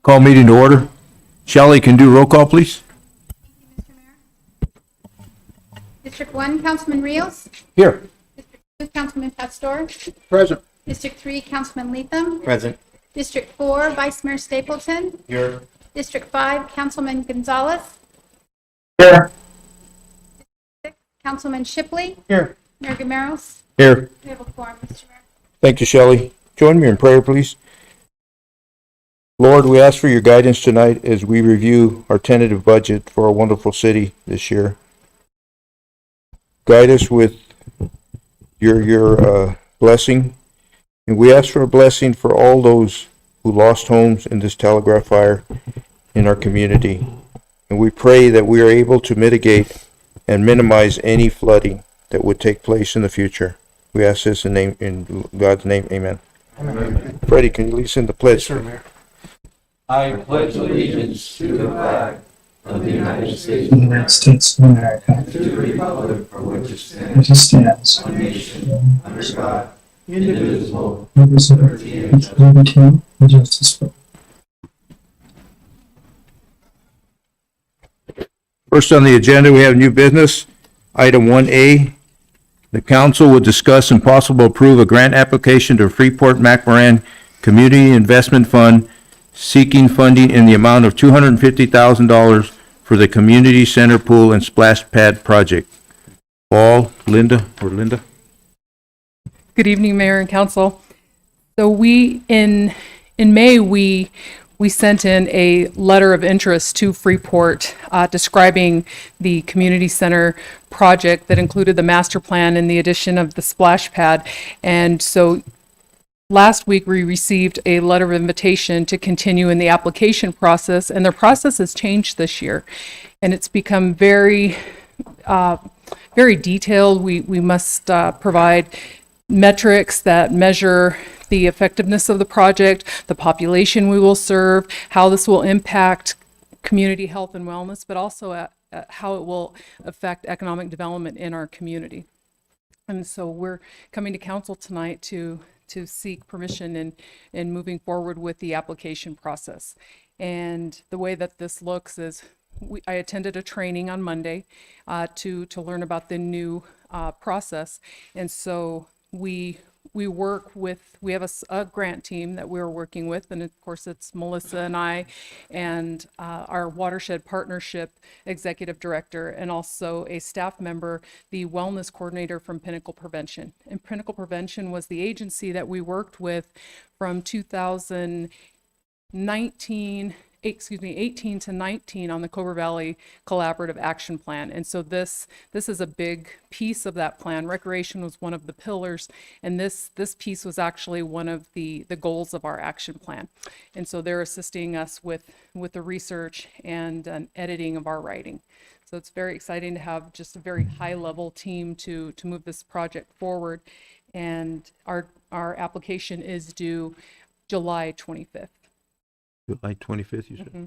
Call meeting to order. Shelley, can do roll call, please? Mr. Mayor. District 1, Councilman Rios. Here. District 2, Councilman Pastor. Present. District 3, Councilman Leatham. Present. District 4, Vice Mayor Stapleton. Here. District 5, Councilman Gonzalez. Here. 6, Councilman Shipley. Here. Mayor Gameros. Here. We have a quorum, Mr. Mayor. Thank you, Shelley. Join me in prayer, please. Lord, we ask for your guidance tonight as we review our tentative budget for our wonderful city this year. Guide us with your blessing, and we ask for a blessing for all those who lost homes in this Telegraph fire in our community. And we pray that we are able to mitigate and minimize any flooding that would take place in the future. We ask this in God's name, amen. Amen. Freddie, can you lead us in the pledge? Sure, Mayor. I pledge allegiance to the flag of the United States United States of America, and to the republic for which it which stands, stands one nation, under God, indivisible, with liberty and justice for all. First on the agenda, we have new business. Item 1A, the council will discuss and possible approve a grant application to Freeport-McMoran Community Investment Fund seeking funding in the amount of $250,000 for the community center pool and splash pad project. Paul, Linda. Good evening, Mayor and Council. So we, in May, we sent in a letter of interest to Freeport describing the community center project that included the master plan and the addition of the splash pad. And so last week, we received a letter of invitation to continue in the application process, and the process has changed this year. And it's become very detailed. We must provide metrics that measure the effectiveness of the project, the population we will serve, how this will impact community health and wellness, but also how it will affect economic development in our community. And so we're coming to council tonight to seek permission in moving forward with the application process. And the way that this looks is I attended a training on Monday to learn about the new process. And so we have a grant team that we're working with, and of course it's Melissa and I and our watershed partnership executive director, and also a staff member, the wellness coordinator from Pinnacle Prevention. And Pinnacle Prevention was the agency that we worked with from 18 to 19 on the Cobra Valley Collaborative Action Plan. And so this is a big piece of that plan. Recreation was one of the pillars, and this piece was actually one of the goals of our action plan. And so they're assisting us with the research and an editing of our writing. So it's very exciting to have just a very high-level team to move this project forward. And our application is due July 25th. July 25th, you said? Mm-hmm.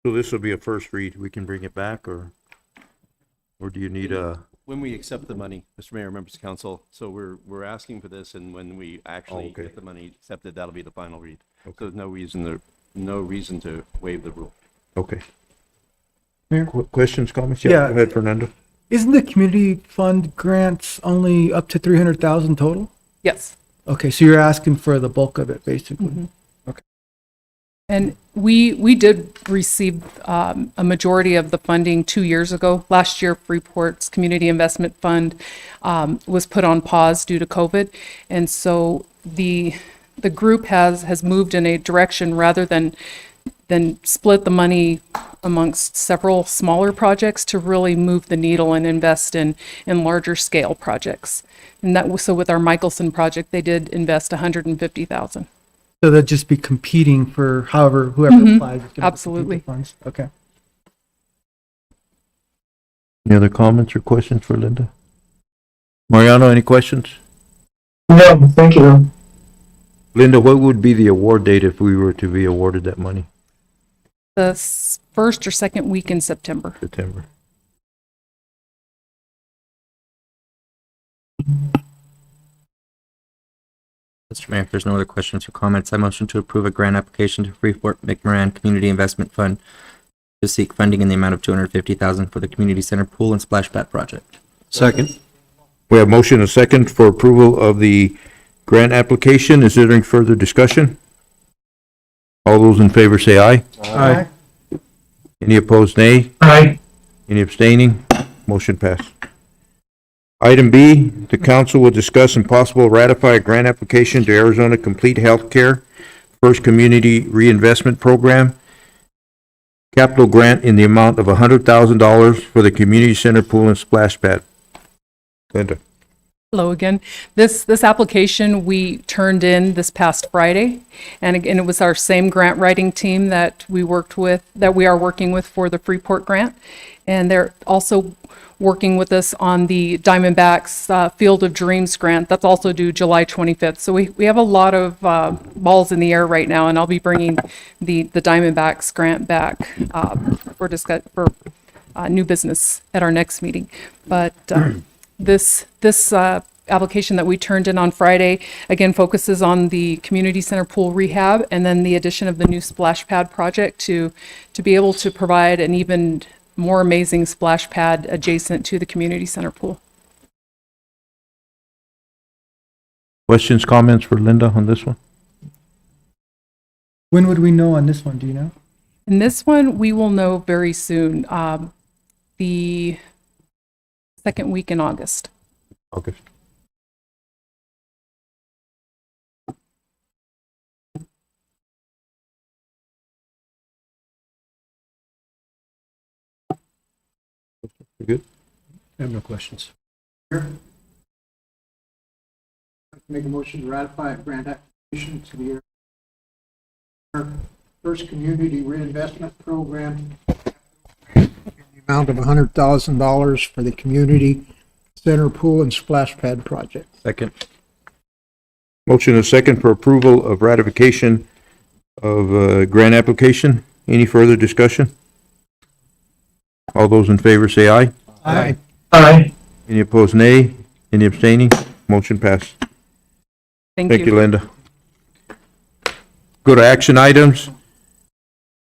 So this will be a first read. We can bring it back, or do you need a? When we accept the money, Mr. Mayor, members of council, so we're asking for this, and when we actually okay. get the money accepted, that'll be the final read. Okay. So there's no reason to waive the rule. Okay. Mayor? Questions, comments? Yeah. Go ahead, Fernando. Isn't the community fund grants only up to 300,000 total? Yes. Okay, so you're asking for the bulk of it, basically. Mhm. And we did receive a majority of the funding 2 years ago. Last year, Freeport's Community Investment Fund was put on pause due to COVID. And so the group has moved in a direction rather than split the money amongst several smaller projects to really move the needle and invest in larger scale projects. And that was, so with our Michelson project, they did invest $150,000. So they'll just be competing for whoever applies. is gonna compete for Absolutely. funds. Okay. Any other comments or questions for Linda? Mariano, any questions? No, thank you. Linda, what would be the award date if we were to be awarded that money? The first or second week in September. September. Mr. Mayor, if there's no other questions or comments, I motion to approve a grant application to Freeport-McMoran Community Investment Fund to seek funding in the amount of $250,000 for the community center pool and splash pad project. Second. We have motion and a second for approval of the grant application. Is there any further discussion? All those in favor say aye. Aye. Any opposed, nay? Aye. Any abstaining? Motion passed. Item B, the council will discuss and possible ratify a grant application to Arizona Complete Healthcare First Community Reinvestment Program, capital grant in the amount of $100,000 for the community center pool and splash pad. Linda. Hello again. This application we turned in this past Friday, and again, it was our same grant writing team that we are working with for the Freeport grant, and they're also working with us on the Diamondbacks Field of Dreams grant. That's also due July 25th. So we have a lot of balls in the air right now, and I'll be bringing the Diamondbacks grant back for new business at our next meeting. But this application that we turned in on Friday, again, focuses on the community center pool rehab and then the addition of the new splash pad project to be able to provide an even more amazing splash pad adjacent to the community center pool. Questions, comments for Linda on this one? When would we know on this one? Do you know? And this one, we will know very soon, the second week in August. August. You good? I have no questions. Make a motion to ratify a grant application to the First Community Reinvestment Program in the amount of $100,000 for the community center pool and splash pad project. Second. Motion and a second for approval of ratification of grant application. Any further discussion? All those in favor say aye. Aye. Aye. Any opposed, nay? Any abstaining? Motion passed. Thank Thank you, you. Linda. Go to action items.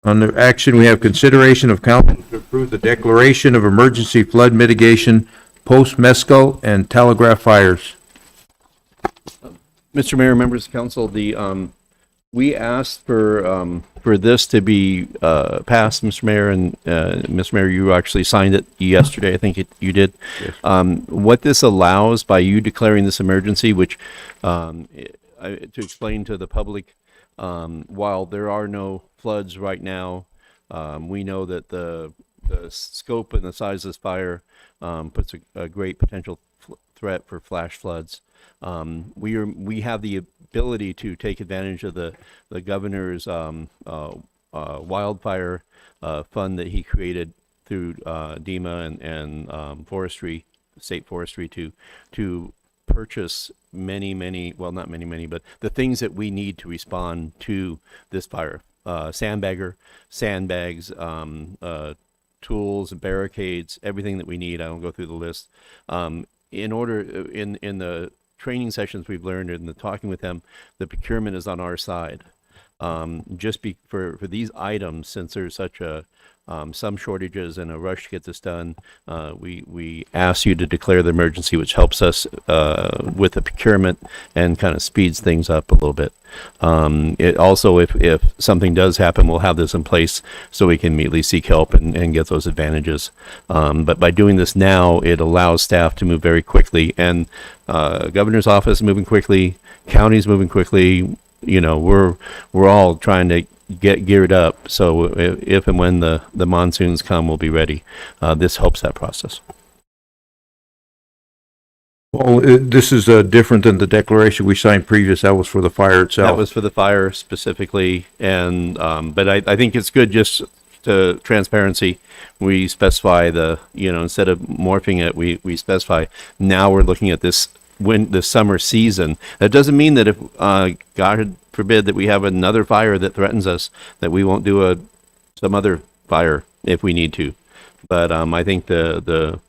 Under action, we have consideration of council to approve the declaration of emergency flood mitigation post-Mescal and Telegraph fires. Mr. Mayor, members of council, we asked for this to be passed, Mr. Mayor, and Mr. Mayor, you actually signed it yesterday. I think you did. Yes. What this allows by you declaring this emergency, which to explain to the public, while there are no floods right now, we know that the scope and the size of this fire puts a great potential threat for flash floods. We have the ability to take advantage of the governor's wildfire fund that he created through DEMA and forestry, state forestry, to purchase many, well, not many, but the things that we need to respond to this fire. Sandbags, tools, barricades, everything that we need. I won't go through the list. In the training sessions we've learned and the talking with them, the procurement is on our side. For these items, since there's such some shortages and a rush to get this done, we ask you to declare the emergency, which helps us with the procurement and kind of speeds things up a little bit. It also, if something does happen, we'll have this in place so we can immediately seek help and get those advantages. But by doing this now, it allows staff to move very quickly, and governor's office moving quickly, counties moving quickly. You know, we're all trying to get geared up, so if and when the monsoons come, we'll be ready. This helps that process. Well, this is different than the declaration we signed previous. That was for the fire itself. That was for the fire specifically, and but I think it's good just to transparency. We specify instead of morphing it, we specify now we're looking at this the summer season. That doesn't mean that if God forbid that we have another fire that threatens us, that we won't do some other fire if we need to. But I think the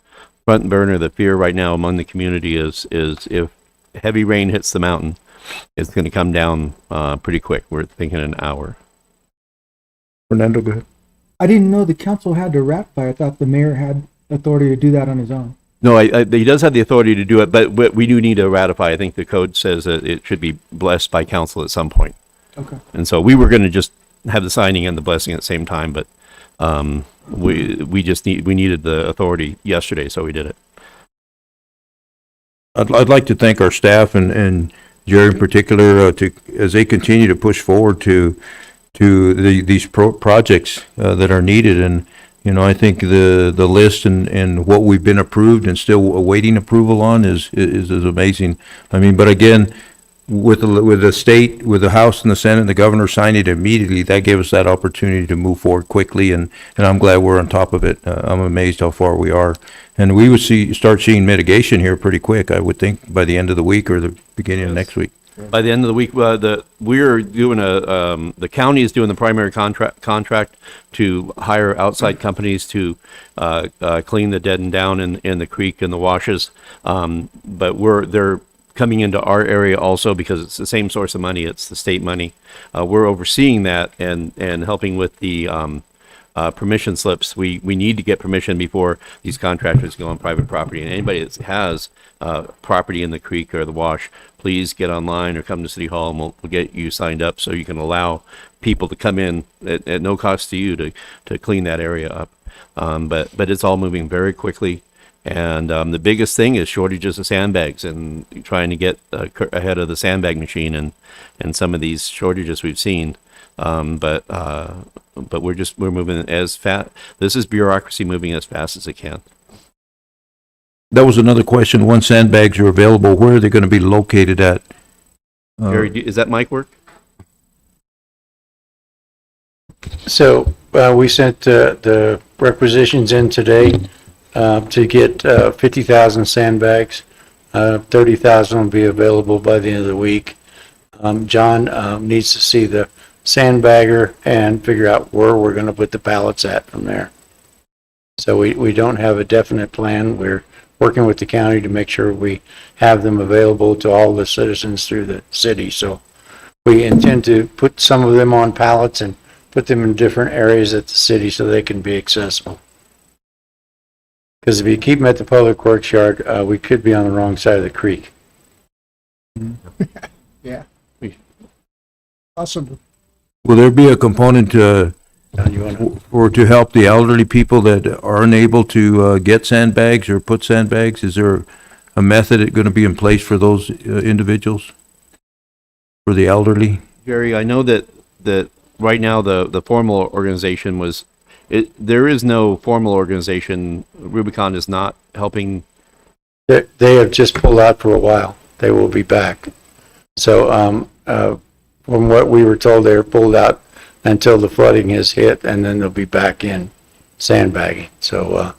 front burner, the fear right now among the community is if heavy rain hits the mountain, it's going to come down pretty quick. We're thinking an hour. Fernando, go ahead. I didn't know the council had to ratify. I thought the mayor had authority to do that on his own. No, he does have the authority to do it, but we do need to ratify. I think the code says that it should be blessed by council at some point. Okay. And so we were going to just have the signing and the blessing at the same time, but we needed the authority yesterday, so we did it. I'd like to thank our staff and Jerry in particular, as they continue to push forward to these projects that are needed. And, you know, I think the list and what we've been approved and still awaiting approval on is amazing. I mean, but again, with the state, with the House and the Senate and the governor signing it immediately, that gave us that opportunity to move forward quickly, and I'm glad we're on top of it. I'm amazed how far we are. And we would start seeing mitigation here pretty quick, I would think, by the end of the week or the beginning of next week. By the end of the week, we're doing the county is doing the primary contract to hire outside companies to clean the dead and down in the creek and the washes. But they're coming into our area also because it's the same source of money. It's the state money. We're overseeing that and helping with the permission slips. We need to get permission before these contractors go on private property. And anybody that has property in the creek or the wash, please get online or come to City Hall, and we'll get you signed up so you can allow people to come in at no cost to you to clean that area up. But it's all moving very quickly. And the biggest thing is shortages of sandbags and trying to get ahead of the sandbag machine and some of these shortages we've seen. But we're moving as fast. This is bureaucracy moving as fast as it can. That was another question. Once sandbags are available, where are they going to be located at? Gary, is that mic work? So we sent the requisitions in today to get 50,000 sandbags. 30,000 will be available by the end of the week. John needs to see the sandbagger and figure out where we're going to put the pallets at from there. So we don't have a definite plan. We're working with the county to make sure we have them available to all the citizens through the city. So we intend to put some of them on pallets and put them in different areas at the city so they can be accessible. Because if you keep them at the public works yard, we could be on the wrong side of the creek. Yeah. Awesome. Will there be a component John, you wanna- or to help the elderly people that are unable to get sandbags or put sandbags? Is there a method going to be in place for those individuals, for the elderly? Jerry, I know that right now the formal organization was, there is no formal organization. Rubicon is not helping. They have just pulled out for a while. They will be back. So from what we were told, they're pulled out until the flooding has hit, and then they'll be back in sandbagging. So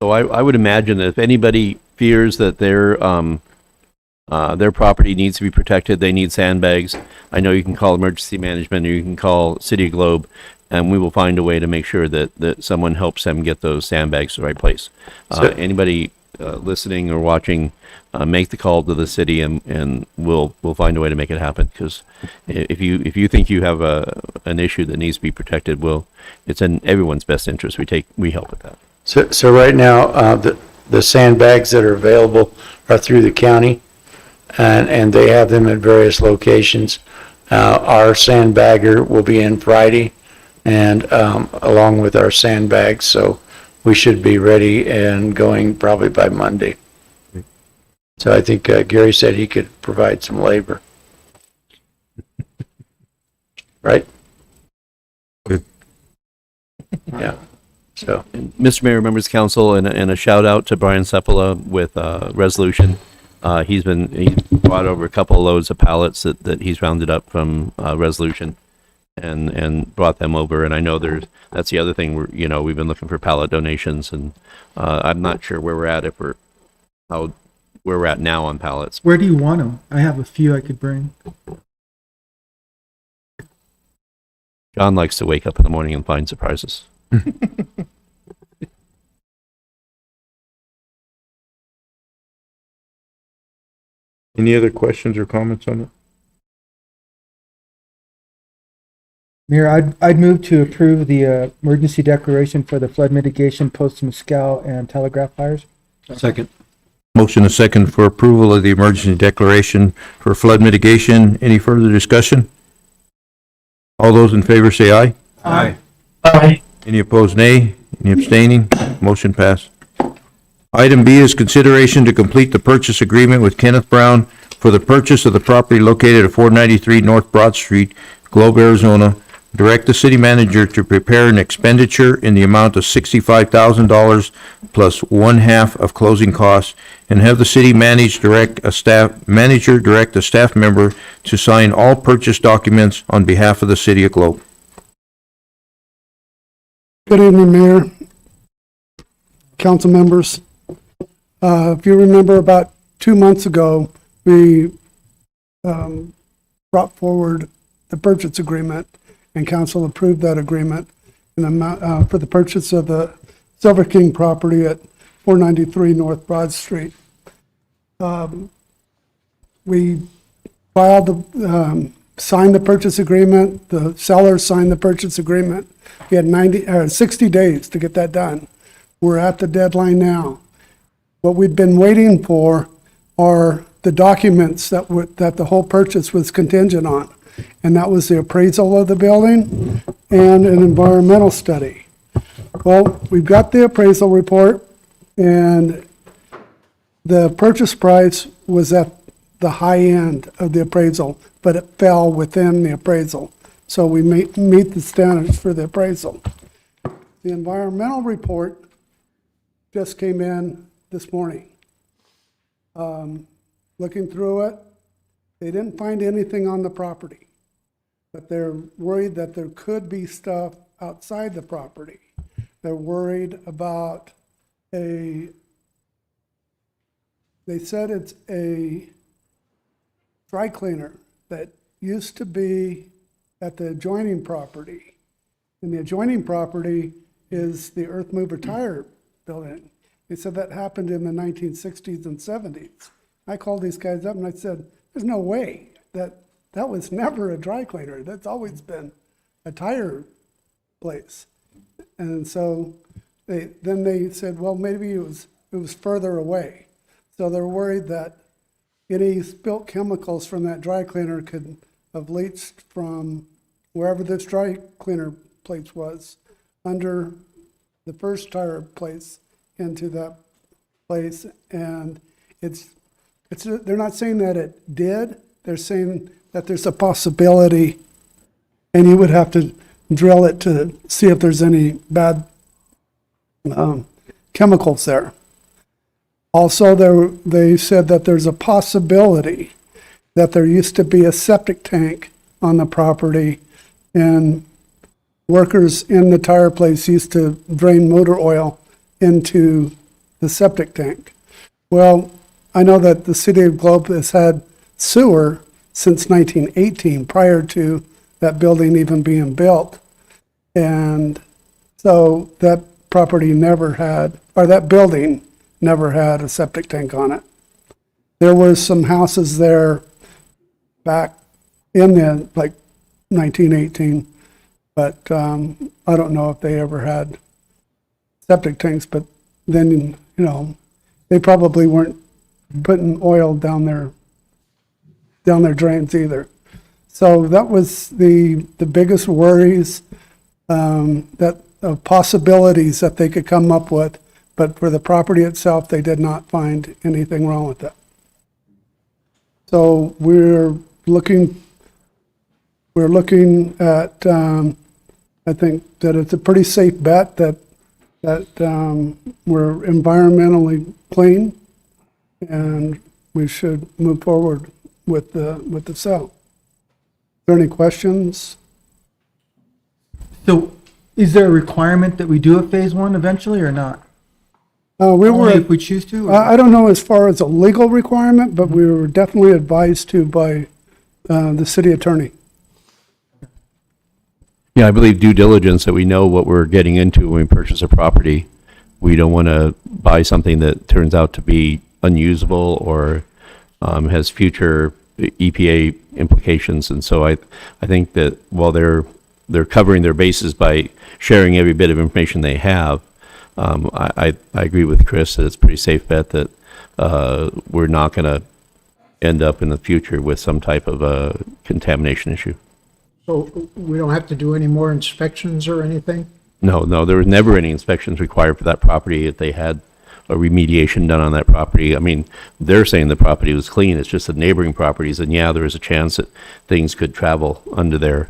I would imagine that if anybody fears that their property needs to be protected, they need sandbags. I know you can call emergency management or you can call City Globe, and we will find a way to make sure that someone helps them get those sandbags to the right place. Anybody listening or watching, make the call to the city, and we'll find a way to make it happen. Because if you think you have an issue that needs to be protected, it's in everyone's best interest. We help with that. So right now, the sandbags that are available are through the county, and they have them at various locations. Our sandbagger will be in Friday, and along with our sandbags, so we should be ready and going probably by Monday. So I think Gary said he could provide some labor. Right? Good. Yeah. So. Mr. Mayor, members of council, and a shout out to Brian Sepola with Resolution. He brought over a couple of loads of pallets that he's rounded up from Resolution and brought them over. And I know that's the other thing we've been looking for pallet donations, and I'm not sure where we're at where we're at now on pallets. Where do you want them? I have a few I could bring. John likes to wake up in the morning and find surprises. Any other questions or comments on it? Mayor, I'd move to approve the emergency declaration for the flood mitigation post Mescal and Telegraph fires. Second. Motion and second for approval of the emergency declaration for flood mitigation. Any further discussion? All those in favor say aye. Aye. Aye. Any opposed, nay? Any abstaining? Motion passed. Item B is consideration to complete the purchase agreement with Kenneth Brown for the purchase of the property located at 493 North Broad Street, Globe, Arizona. Direct the city manager to prepare an expenditure in the amount of $65,000 plus 1/2 of closing costs, and have the city manager direct a staff member to sign all purchase documents on behalf of the city of Globe. Good evening, Mayor, council members. If you remember, about 2 months ago, we brought forward the purchase agreement, and council approved that agreement in amount, for the purchase of the Silver King property at 493 North Broad Street. We signed the purchase agreement, the seller signed the purchase agreement. We had 60 days to get that done. We're at the deadline now. What we'd been waiting for are the documents that the whole purchase was contingent on. And that was the appraisal of the building and an environmental study. Well, we've got the appraisal report, and the purchase price was at the high end of the appraisal, but it fell within the appraisal. So we meet the standards for the appraisal. The environmental report just came in this morning. Looking through it, they didn't find anything on the property, but they're worried that there could be stuff outside the property. They're worried about they said it's a dry cleaner that used to be at the adjoining property. And the adjoining property is the Earth Mover Tire building. They said that happened in the 1960s and 70s. I called these guys up and I said, there's no way that was never a dry cleaner. That's always been a tire place. And so they said, well, maybe it was further away. So they're worried that any spilt chemicals from that dry cleaner could have leached from wherever this dry cleaner place was under the first tire place into that place. And they're not saying that it did. They're saying that there's a possibility, and you would have to drill it to see if there's any bad chemicals there. Also, they said that there's a possibility that there used to be a septic tank on the property, and workers in the tire place used to drain motor oil into the septic tank. Well, I know that the city of Globe has had sewer since 1918, prior to that building even being built. And so that property never had, or that building never had a septic tank on it. There were some houses there back in the, like, 1918, but I don't know if they ever had septic tanks, but then, they probably weren't putting oil down their drains either. So that was the biggest worries, that of possibilities that they could come up with, but for the property itself, they did not find anything wrong with it. So we're looking at, I think that it's a pretty safe bet that we're environmentally clean, and we should move forward with the sale. Are there any questions? So is there a requirement that we do a phase one eventually or not? We Only were, if we choose to? or- I don't know as far as a legal requirement, but we were definitely advised to by the city attorney. Yeah, I believe due diligence, that we know what we're getting into when we purchase a property. We don't want to buy something that turns out to be unusable or has future EPA implications. And so I think that while they're they're covering their bases by sharing every bit of information they have. I agree with Chris that it's a pretty safe bet that we're not going to end up in the future with some type of a contamination issue. So we don't have to do any more inspections or anything? No, there was never any inspections required for that property if they had a remediation done on that property. I mean, they're saying the property was clean, it's just the neighboring properties, and yeah, there is a chance that things could travel under there.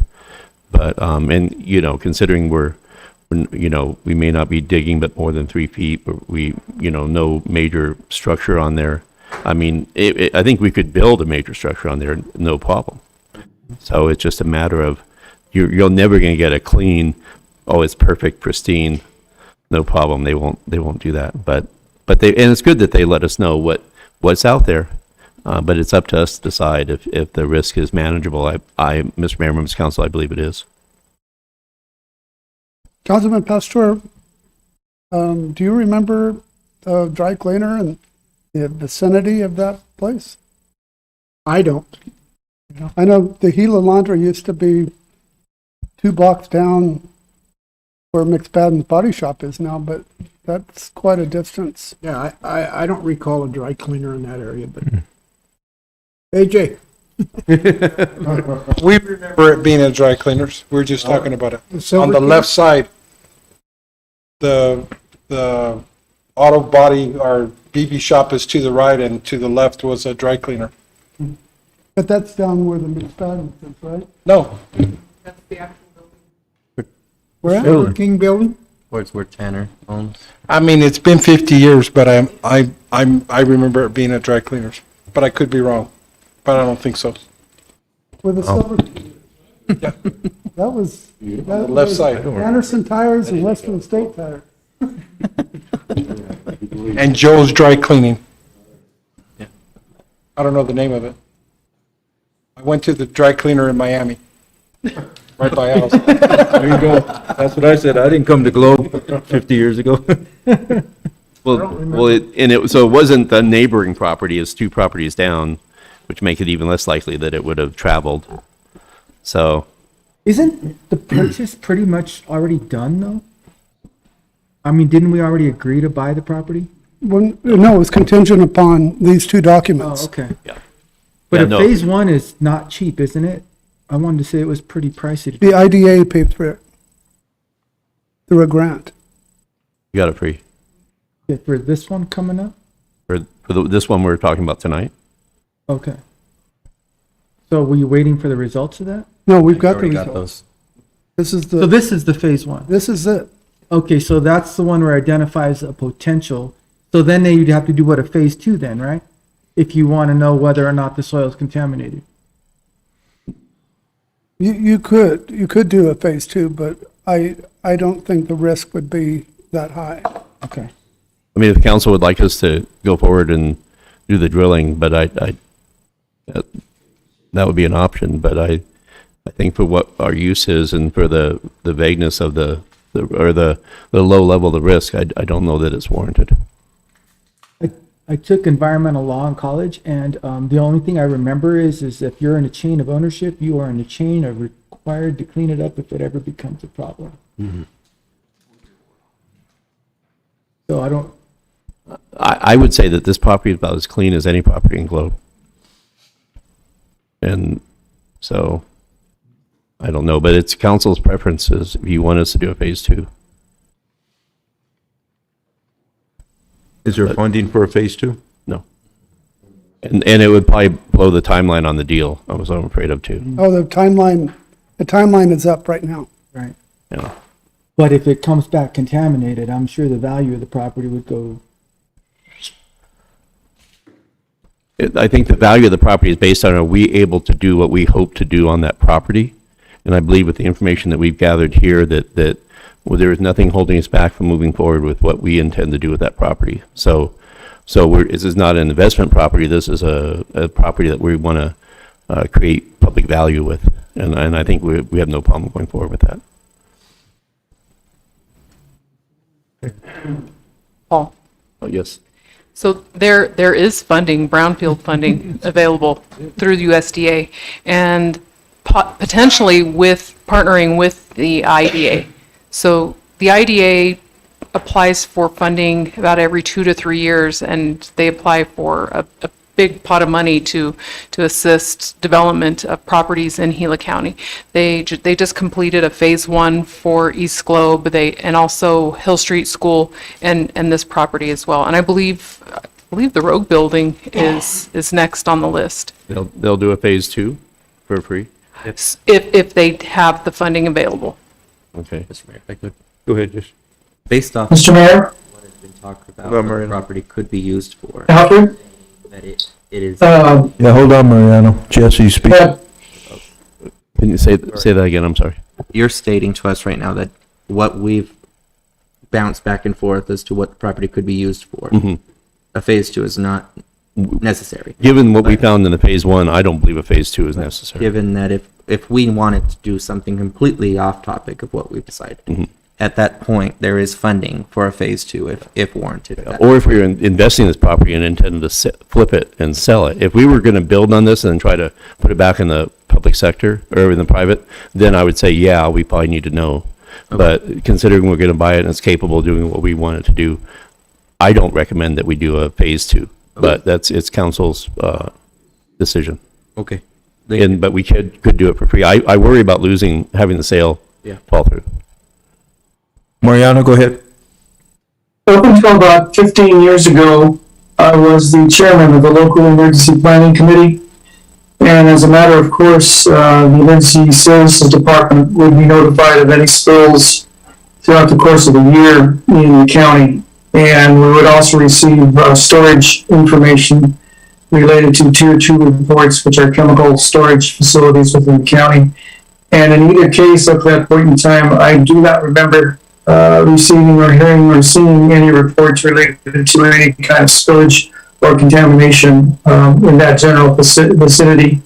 But, and, you know, considering we may not be digging but more than 3 feet, but no major structure on there. I mean, I think we could build a major structure on there, no problem. So it's just a matter of, you're never going to get a clean, oh, it's perfect, pristine, no problem. They won't do that. But and it's good that they let us know what's out there. But it's up to us to decide if the risk is manageable. Mr. Mayor, members of council, I believe it is. Councilman Pastor, do you remember the dry cleaner and the vicinity of that place? I don't. I know the Gila Laundry used to be 2 blocks down where McSpadden's Body Shop is now, but that's quite a distance. Yeah, I don't recall a dry cleaner in that area, but. AJ? We remember it being a dry cleaners. We were just talking about it. Silver On the King? left side, the auto body or BB shop is to the right, and to the left was a dry cleaner. But that's down where the McSpadden's is, right? No, Where at? Silver King building? Towards where Tanner owns. I mean, it's been 50 years, but I remember it being a dry cleaners, but I could be wrong, but I don't think so. Where the silver. Yeah. That was. The left side. Anderson Tires and Western State Tires. And Joe's Dry Cleaning. I don't know the name of it. I went to the dry cleaner in Miami, right by house. There you go. That's what I said. I didn't come to Globe 50 years ago. So it wasn't the neighboring property, it's 2 properties down, which make it even less likely that it would have traveled. So, Isn't the purchase pretty much already done, though? I mean, didn't we already agree to buy the property? No, it was contingent upon these 2 Oh, documents. okay. yeah. But Yeah, if no. phase 1 is not cheap, isn't it? I wanted to say it was pretty pricey. to- The IDA paid for it through a grant. You got it free. Yeah, for this one coming up? This one we're talking about tonight? Okay. So were you waiting for the results of that? No, we've got the Already got results. those. This is So the, this is the phase 1. this is it. Okay, so that's the one where it identifies a potential. So then you'd have to do what, a phase 2 then, right? If you want to know whether or not the soil is contaminated. You could do a phase 2, but I don't think the risk would be that high. Okay. I mean, if the council would like us to go forward and do the drilling, but that would be an option, but I think for what our use is and for the vagueness of the low level of the risk, I don't know that it's warranted. I took environmental law in college, and the only thing I remember is if you're in a chain of ownership, you are in a chain of required to clean it up if it ever becomes a problem. So I don't, I would say that this property is about as clean as any property in Globe. And so, I don't know, but it's council's preferences if you want us to do a phase 2. Is there funding for a phase 2? No. And it would probably blow the timeline on the deal, I'm afraid of too. Oh, the timeline is up right now. right. Yeah. But if it comes back contaminated, I'm sure the value of the property would go. I think the value of the property is based on, are we able to do what we hope to do on that property? And I believe with the information that we've gathered here, that well, there is nothing holding us back from moving forward with what we intend to do with that property. So this is not an investment property, this is a property that we want to create public value with. And I think we have no problem going forward with that. Paul? Oh, yes. So there is funding, brownfield funding available through the USDA. And potentially with partnering with the IDA. So the IDA applies for funding about every 2 to 3 years, and they apply for a big pot of money to assist development of properties in Gila County. They just completed a phase 1 for East Globe, and also Hill Street School and this property as well. And I believe the Rogue Building is next on the list, They'll do a phase 2 for free? if they have the funding available. Okay. Mr. Mayor, if I could. Go ahead, just. Based off Mr. Mayor, what has been talked about, Go, what the Mariano. property could be used for, Alfred, that it is, Yeah, hold on, Mariano. Jesse, speak. Can you say that again? I'm sorry. you're stating to us right now that what we've bounced back and forth as to what the property could be used for, a phase 2 is not necessary. Given what we found in the phase 1, I don't believe a phase 2 is necessary. Given that if we wanted to do something completely off topic of what we've decided, at that point, there is funding for a phase 2 if warranted. Or if we were investing in this property and intended to flip it and sell it. If we were going to build on this and try to put it back in the public sector or in the private, then I would say, yeah, we probably need to know. Okay. But considering we're going to buy it and it's capable of doing what we want it to do, I don't recommend that we do a phase 2. But it's council's decision. Okay. But we could do it for free. I worry about having the sale fall through. Mariano, go ahead. up until about 15 years ago, I was the chairman of the local emergency planning committee. And as a matter of course, the emergency services department would be notified of any spills throughout the course of the year in the county. And we would also receive storage information related to Tier 2 reports, which are chemical storage facilities within the county. And in either case, up to that point in time, I do not remember receiving or hearing or seeing any reports related to any kind of spillage or contamination in that general vicinity.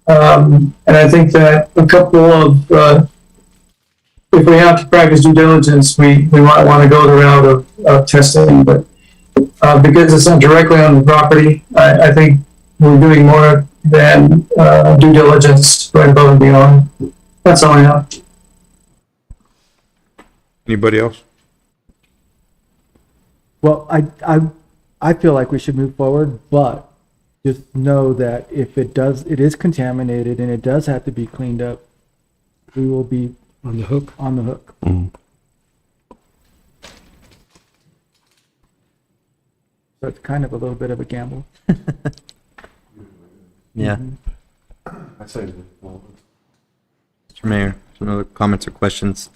And I think that a couple of, if we have to practice due diligence, we might want to go the route of testing, but because it's not directly on the property, I think we're doing more than due diligence right above and beyond. That's all I have. Anybody else? Well, I feel like we should move forward, but just know that if it is contaminated and it does have to be cleaned up, we will be On the hook? on the hook. So it's kind of a little bit of a gamble. Yeah. Mr. Mayor, no other comments or questions?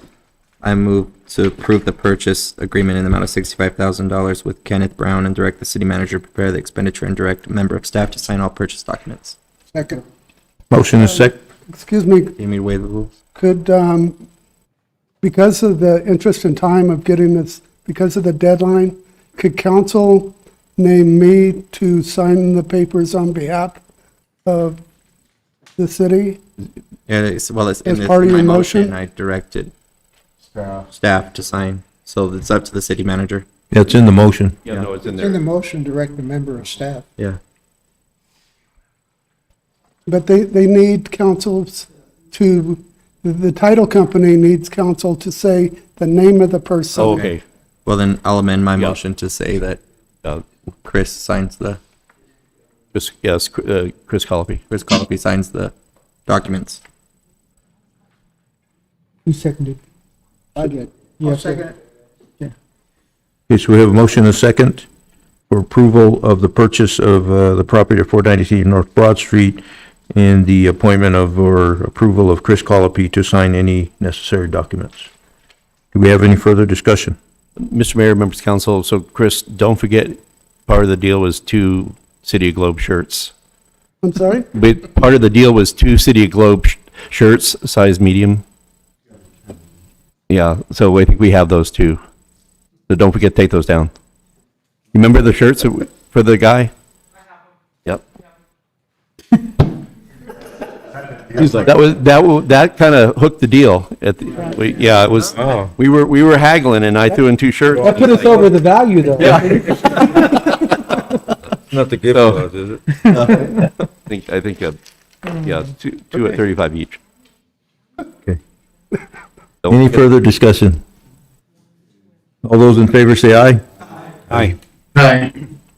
I move to approve the purchase agreement in the amount of $65,000 with Kenneth Brown and direct the city manager to prepare the expenditure and direct a member of staff to sign all purchase documents. Second. Motion is second. Excuse me, Do you need to waive the rules? could, because of the interest and time of getting this, because of the deadline, could council name me to sign the papers on behalf of the city? Yeah, it's in As this- part of in my your motion? I directed staff to sign, so it's up to the city manager. Yeah, it's in the motion. Yeah, no, it's in In the there. motion, direct the member of staff. Yeah. But they need councils to, the title company needs council to say the name of the person. Oh, okay. Well, then I'll amend my Yeah. motion to say that Uh, Chris signs the, Chris Colopy. Chris Colopy signs the documents. Who seconded? I did. Yeah, I'll second it. Okay, so we have a motion and a second for approval of the purchase of the property at 493 North Broad Street and the appointment of or approval of Chris Colopy to sign any necessary documents. Do we have any further discussion? Mr. Mayor, members of council, so Chris, don't forget, part of the deal was 2 City of Globe shirts. I'm sorry? But part of the deal was 2 City of Globe shirts, size medium. Yeah, so I think we have those too. So don't forget to take those down. You remember the shirts for the guy? Yep. That kind of hooked the deal. Yeah, it was, we were haggling and I threw in 2 shirts. That put us over the value though. Not the gift So- clause, is it? I think Yeah, two at 35 each. Okay. Don't Any forget- further discussion? All those in favor say aye. Aye.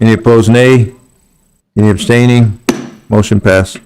Any opposed, nay? Any abstaining? Motion passed.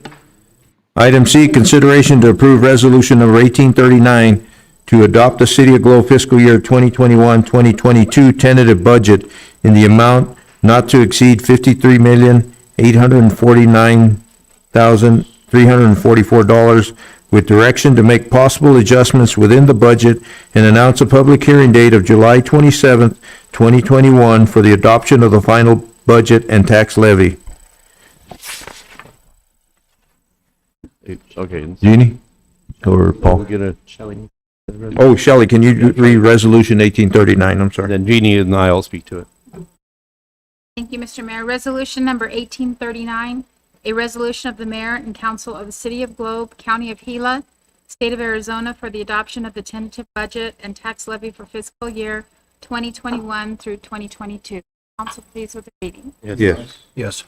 Item C, consideration to approve resolution number 1839 to adopt the City of Globe fiscal year 2021-2022 tentative budget in the amount not to exceed $53,849,344 with direction to make possible adjustments within the budget and announce a public hearing date of July 27th, 2021 for the adoption of the final budget and tax levy. Okay. Jeannie? Or We'll Paul? get a, Oh, Shelley, can you read resolution 1839? I'm sorry. then Jeannie and I will speak to it. Thank you, Mr. Mayor. Resolution number 1839, a resolution of the mayor and council of the City of Globe, County of Gila, State of Arizona for the adoption of the tentative budget and tax levy for fiscal year 2021 through 2022. Council, please with the reading. Yes. Yes.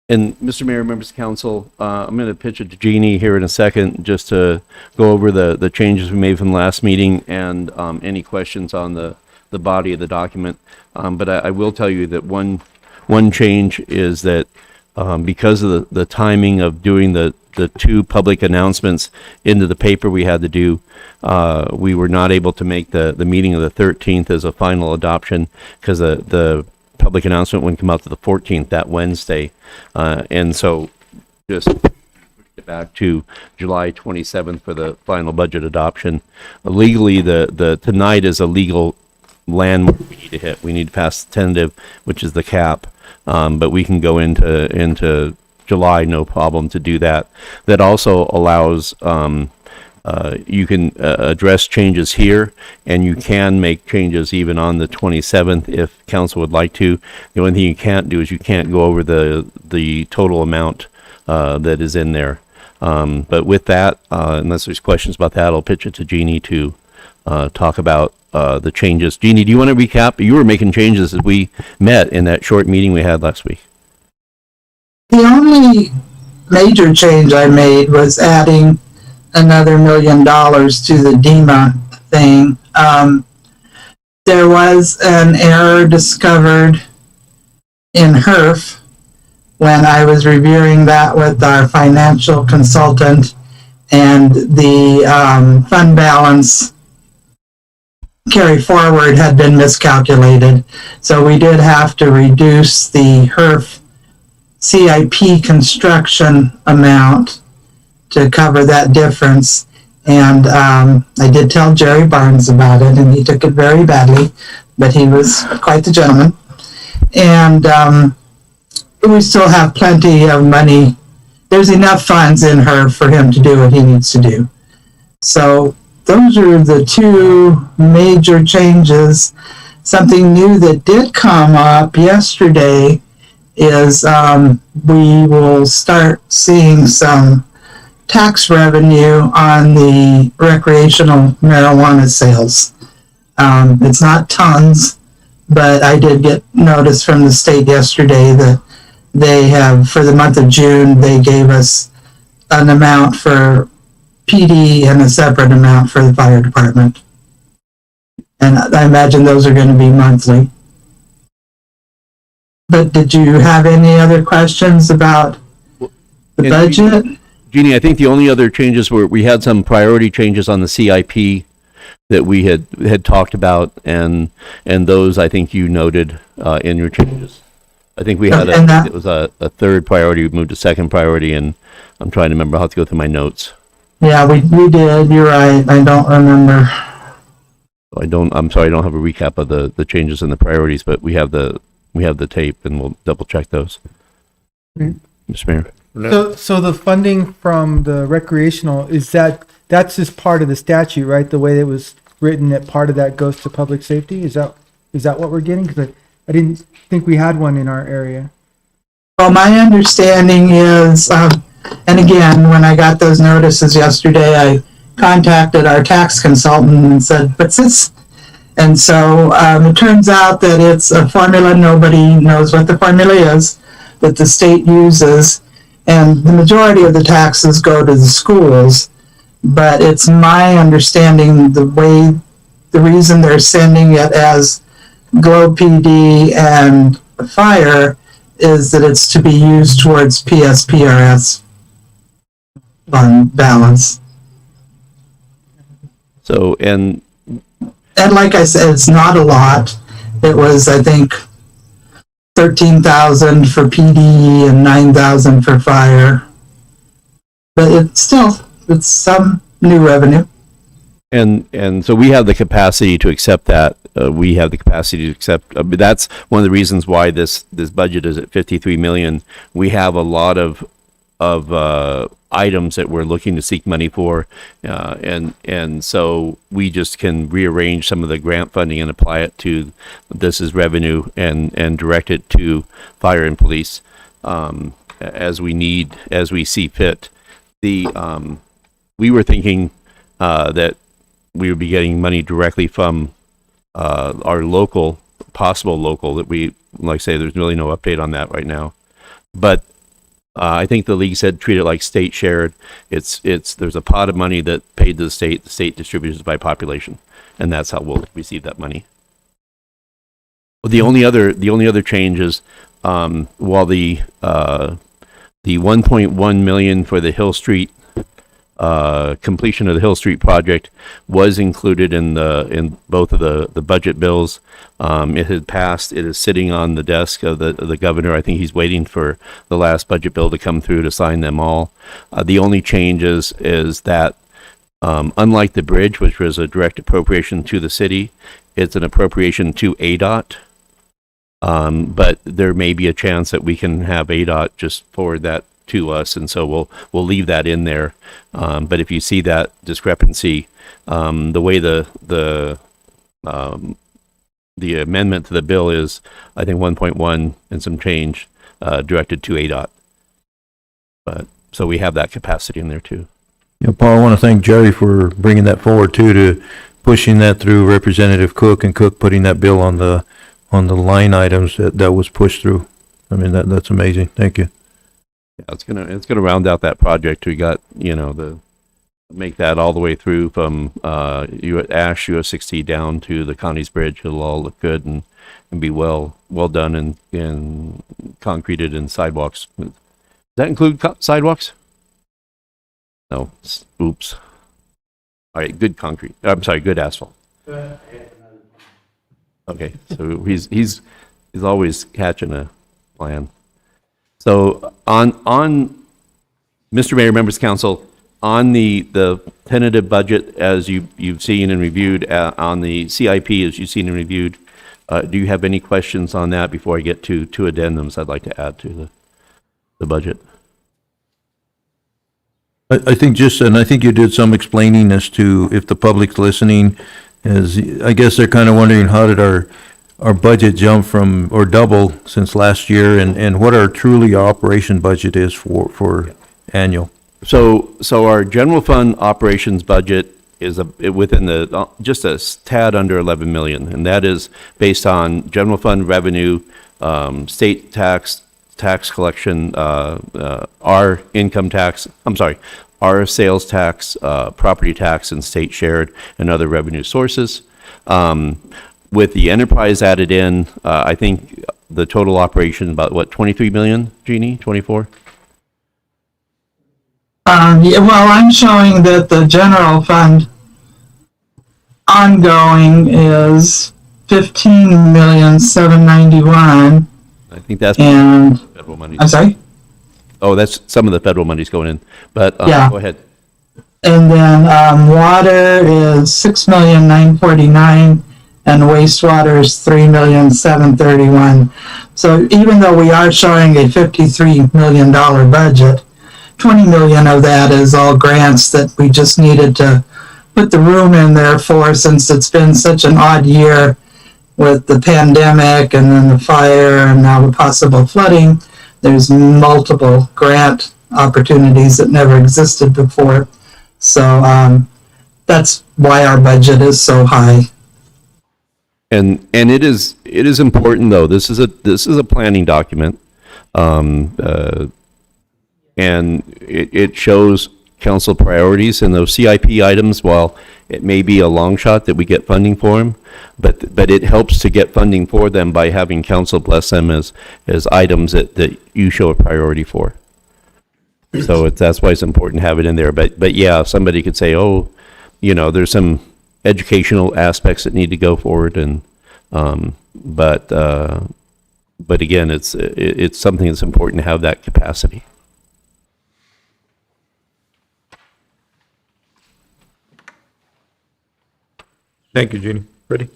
And Mr. Mayor, members of council, I'm going to pitch it to Jeannie here in a second, just to go over the changes we made from the last meeting and any questions on the body of the document. But I will tell you that one change is that because of the timing of doing the two public announcements into the paper we had to do, we were not able to make the meeting of the 13th as a final adoption because the public announcement wouldn't come out to the 14th, that Wednesday. And so just push it back to July 27th for the final budget adoption. Legally, the tonight is a legal landmark we need to hit. We need to pass the tentative, which is the cap. But we can go into July, no problem to do that. That also allows, you can address changes here, and you can make changes even on the 27th if council would like to. The only thing you can't do is you can't go over the total amount that is in there. But with that, unless there's questions about that, I'll pitch it to Jeannie to talk about the changes. Jeannie, do you want to recap? You were making changes as we met in that short meeting we had last week. The only major change I made was adding another $1 million to the DEMA thing. There was an error discovered in HERF when I was reviewing that with our financial consultant, and the fund balance carry forward had been miscalculated. So we did have to reduce the HERF CIP construction amount to cover that difference. And I did tell Jerry Barnes about it, and he took it very badly, but he was quite the gentleman. And we still have plenty of money. There's enough funds in her for him to do what he needs to do. So those are the two major changes. Something new that did come up yesterday is we will start seeing some tax revenue on the recreational marijuana sales. It's not tons, but I did get notice from the state yesterday that they have, for the month of June, they gave us an amount for PD and a separate amount for the fire department. And I imagine those are going to be monthly. But did you have any other questions about the budget? Jeannie, I think the only other changes were we had some priority changes on the CIP that we had talked about, and those I think you noted in your changes. I think we had it was a third priority, we moved to second priority, and I'm trying to remember. I'll have to go through my notes. Yeah, we did. You're right. I don't remember. I'm sorry, I don't have a recap of the changes in the priorities, but we have the tape, and we'll double check those. Mr. Mayor. So the funding from the recreational, that's just part of the statute, right? The way it was written, that part of that goes to public safety? Is that what we're getting? Because I didn't think we had one in our area. Well, my understanding is, and again, when I got those notices yesterday, I contacted our tax consultant and said, what's this? And so it turns out that it's a formula. Nobody knows what the formula is that the state uses. And the majority of the taxes go to the schools, but it's my understanding the reason they're sending it as Globe PD and fire is that it's to be used towards PSPRS fund balance. So, and And like I said, it's not a lot. It was, I think, 13,000 for PD and 9,000 for fire. But it's some new revenue. And so we have the capacity to accept that. We have the capacity to accept. But that's one of the reasons why this budget is at 53 million. We have a lot of items that we're looking to seek money for, and so we just can rearrange some of the grant funding and apply it to this is revenue and direct it to fire and police as we see fit. We were thinking that we would be getting money directly from our possible local that we, like I say, there's really no update on that right now. But I think the league said treat it like state shared. There's a pot of money that paid to the state distributes by population, and that's how we'll receive that money. Well, the only other change is while the 1.1 million for the Hill Street completion of the Hill Street project was included in both of the budget bills. It had passed. It is sitting on the desk of the governor. I think he's waiting for the last budget bill to come through to sign them all. The only change is that unlike the bridge, which was a direct appropriation to the city, it's an appropriation to ADOT. But there may be a chance that we can have ADOT just forward that to us, and so we'll leave that in there. But if you see that discrepancy, the way the amendment to the bill is, I think 1.1 and some change directed to ADOT. But so we have that capacity in there too. Yeah, Paul, I want to thank Jerry for bringing that forward too, to pushing that through Representative Cook, and Cook putting that bill on the line items that was pushed through. I mean, that's amazing. Thank you. Yeah, it's gonna round out that project. We got, make that all the way through from Ash US 60 down to the Connie's Bridge. It'll all look good and be well done and concreted and sidewalks. Does that include sidewalks? No. Oops. All right, good concrete. I'm sorry, good asphalt. Okay, so he's always catching a plan. So on Mr. Mayor, members of council, on the tentative budget, as you've seen and reviewed, on the CIP as you've seen and reviewed, do you have any questions on that before I get to two addendums I'd like to add to the budget? I think you did some explaining as to, if the public's listening, as I guess they're kind of wondering, how did our budget jump from, or double since last year, and what our operation budget is for annual. So our general fund operations budget is within just a tad under 11 million, and that is based on general fund revenue, state tax collection, our income tax, our sales tax, property tax, and state shared and other revenue sources. With the enterprise added in, I think the total operation about 23 million, Jeannie, 24? Yeah, well, I'm showing that the general fund ongoing is 15,791,000. I think that's and federal money. I'm sorry. Oh, that's some of the federal money's going in, but Yeah. Go ahead. And then water is 6,949,000, and wastewater is 3,731,000. So even though we are showing a $53 million budget, 20 million of that is all grants that we just needed to put the room in there for, since it's been such an odd year with the pandemic and then the fire and now the possible flooding. There's multiple grant opportunities that never existed before. So that's why our budget is so high. And it is important though. This is a planning document. And it shows council priorities, and those CIP items, while it may be a long shot that we get funding for them, but it helps to get funding for them by having council bless them as items that you show a priority for. So that's why it's important to have it in there. But yeah, somebody could say, oh, you know, there's some educational aspects that need to go forward, and but again, it's something that's important to have that capacity. Thank you, Jeannie. Ready?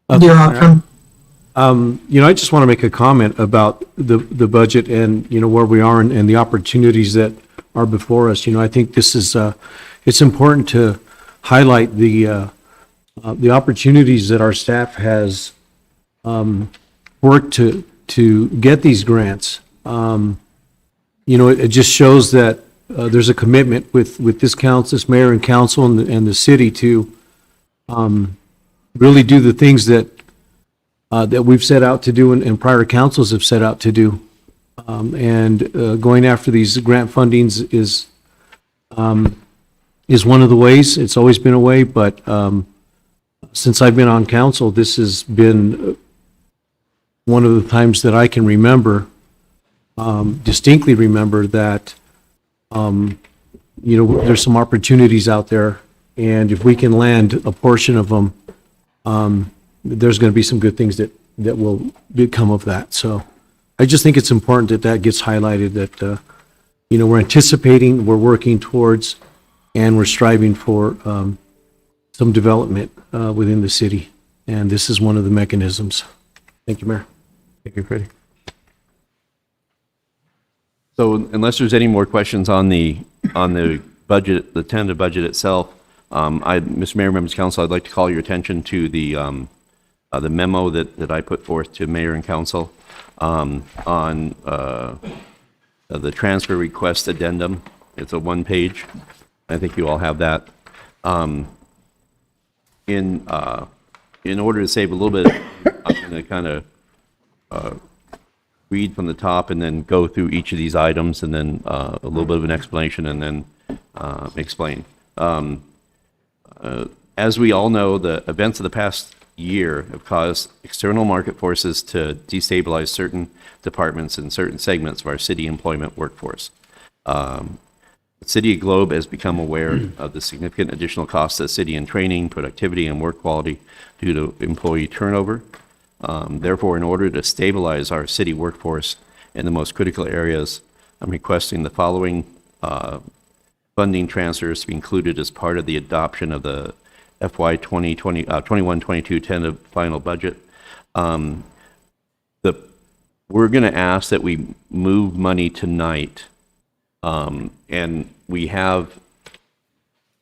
You're welcome. You know, I just want to make a comment about the budget and, you know, where we are and the opportunities that are before us. You know, I think this is, it's important to highlight the opportunities that our staff has worked to get these grants. You know, it just shows that there's a commitment with this council, this mayor and council and the city to really do the things that we've set out to do and prior councils have set out to do. Going after these grant fundings is one of the ways. It's always been a way, but since I've been on council, this has been one of the times that I can remember, distinctly remember that, you know, there's some opportunities out there, and if we can land a portion of them, there's going to be some good things that will come of that. So I just think it's important that that gets highlighted, that, you know, we're anticipating, we're working towards, and we're striving for some development within the city. And this is one of the mechanisms. Thank you, Mayor. Thank you, Freddie. So unless there's any more questions on the budget, the tentative budget itself, Mr. Mayor, members of council, I'd like to call your attention to the memo that I put forth to mayor and council on the transfer request addendum. It's a one-page. I think you all have that. In order to save a little bit, I'm going to kind of read from the top and then go through each of these items, and then a little bit of an explanation, and then explain. As we all know, the events of the past year have caused external market forces to destabilize certain departments and certain segments of our city employment workforce. The City of Globe has become aware of the significant additional costs of the city in training, productivity, and work quality due to employee turnover. Therefore, in order to stabilize our city workforce in the most critical areas, I'm requesting the following funding transfers to be included as part of the adoption of the FY 21-22 tentative final budget. We're going to ask that we move money tonight, and we have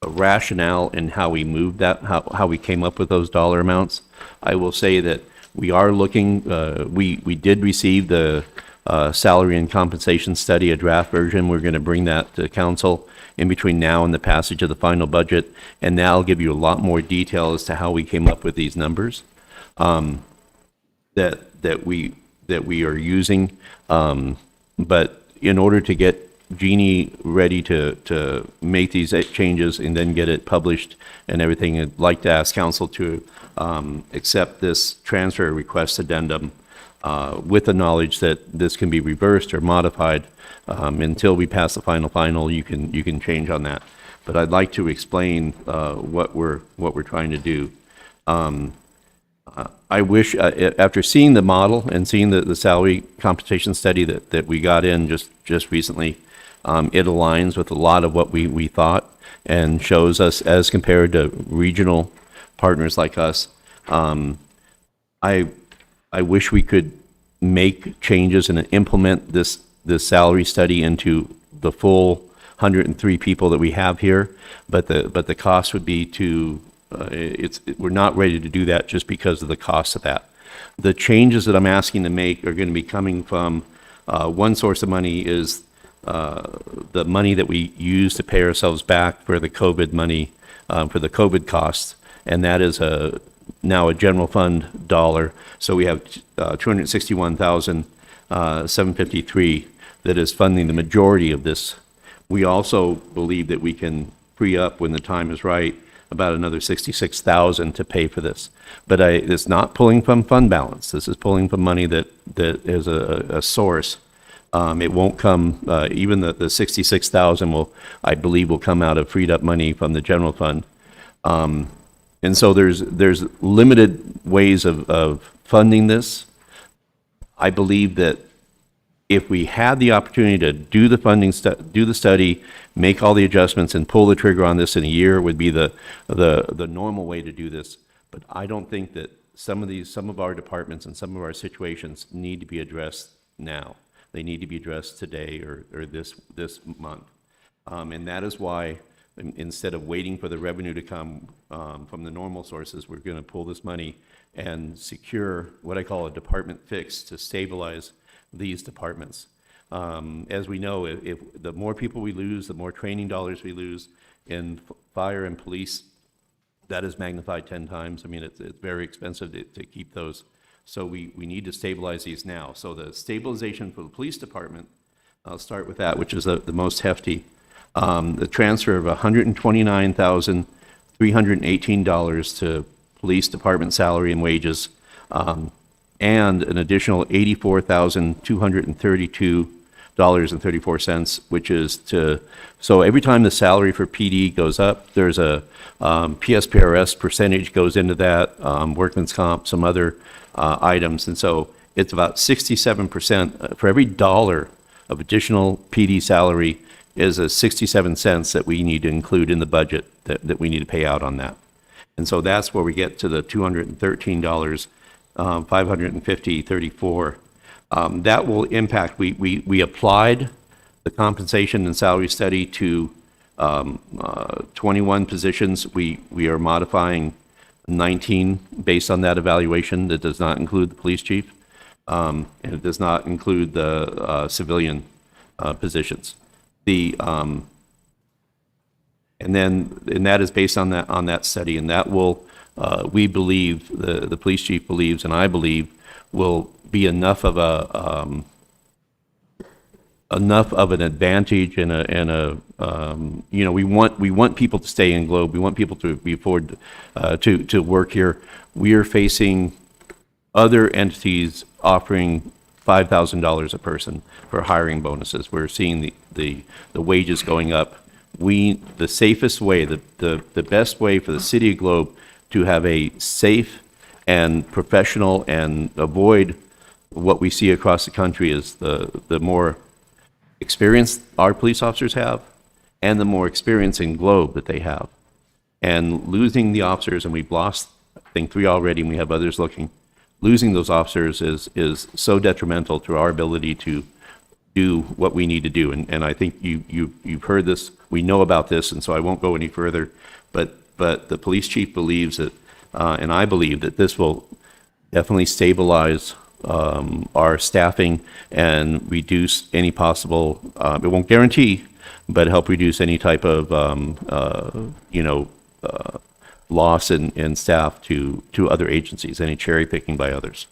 a rationale in how we moved that, how we came up with those dollar amounts. I will say that we are looking, we did receive the salary and compensation study, a draft version. We're going to bring that to council in between now and the passage of the final budget, and that'll give you a lot more detail as to how we came up with these numbers that we are using. But in order to get Jeannie ready to make these changes and then get it published and everything, I'd like to ask council to accept this transfer request addendum with the knowledge that this can be reversed or modified until we pass the final. You can change on that. But I'd like to explain what we're trying to do. I wish, after seeing the model and seeing the salary compensation study that we got in just recently, it aligns with a lot of what we thought and shows us as compared to regional partners like us. I wish we could make changes and implement this salary study into the full 103 people that we have here, but the cost would be too. We're not ready to do that just because of the cost of that. The changes that I'm asking to make are going to be coming from one source of money is the money that we use to pay ourselves back for the COVID money, for the COVID costs, and that is now a general fund dollar. So we have $261,753. that is funding the majority of this. We also believe that we can free up, when the time is right, about another 66,000 to pay for this. But it's not pulling from fund balance. This is pulling from money that is a source. It won't come, even the 66,000 will, I believe, will come out of freed up money from the general fund. And so there's limited ways of funding this. I believe that if we had the opportunity to do the funding, do the study, make all the adjustments, and pull the trigger on this in a year, would be the normal way to do this. But I don't think that some of our departments and some of our situations need to be addressed now. They need to be addressed today or this month. And that is why, instead of waiting for the revenue to come from the normal sources, we're going to pull this money and secure what I call a department fix to stabilize these departments. As we know, if the more people we lose, the more training dollars we lose in fire and police, that is magnified 10 times. I mean, it's very expensive to keep those. So we need to stabilize these now. So the stabilization for the police department, I'll start with that, which is the most hefty. The transfer of $129,318 to police department salary and wages, and an additional $84,232.34, which is so every time the salary for PD goes up, there's a PSPRS percentage goes into that, workman's comp, some other items. And so it's about 67%. For every dollar of additional PD salary is a 67 cents that we need to include in the budget that we need to pay out on that. And so that's where we get to the $213, 550.34. That will impact, we applied the compensation and salary study to 21 positions. We are modifying 19 based on that evaluation. That does not include the police chief, and it does not include the civilian positions. And that is based on that study, and that will, we believe, the police chief believes, and I believe, will be enough of an advantage and we want people to stay in Globe. We want people to be afford to work here. We are facing other entities offering $5,000 a person for hiring bonuses. We're seeing the wages going up. The safest way, the best way for the city of Globe to have a safe and professional and avoid what we see across the country is the more experience our police officers have and the more experience in Globe that they have. And losing the officers, and we've lost, I think, 3 already, and we have others looking, losing those officers is so detrimental to our ability to do what we need to do. And I think you've heard this, we know about this, and so I won't go any further, but the police chief believes that, and I believe that this will definitely stabilize our staffing and reduce any possible, it won't guarantee, but help reduce any type of, loss in staff to other agencies, any cherry picking by others.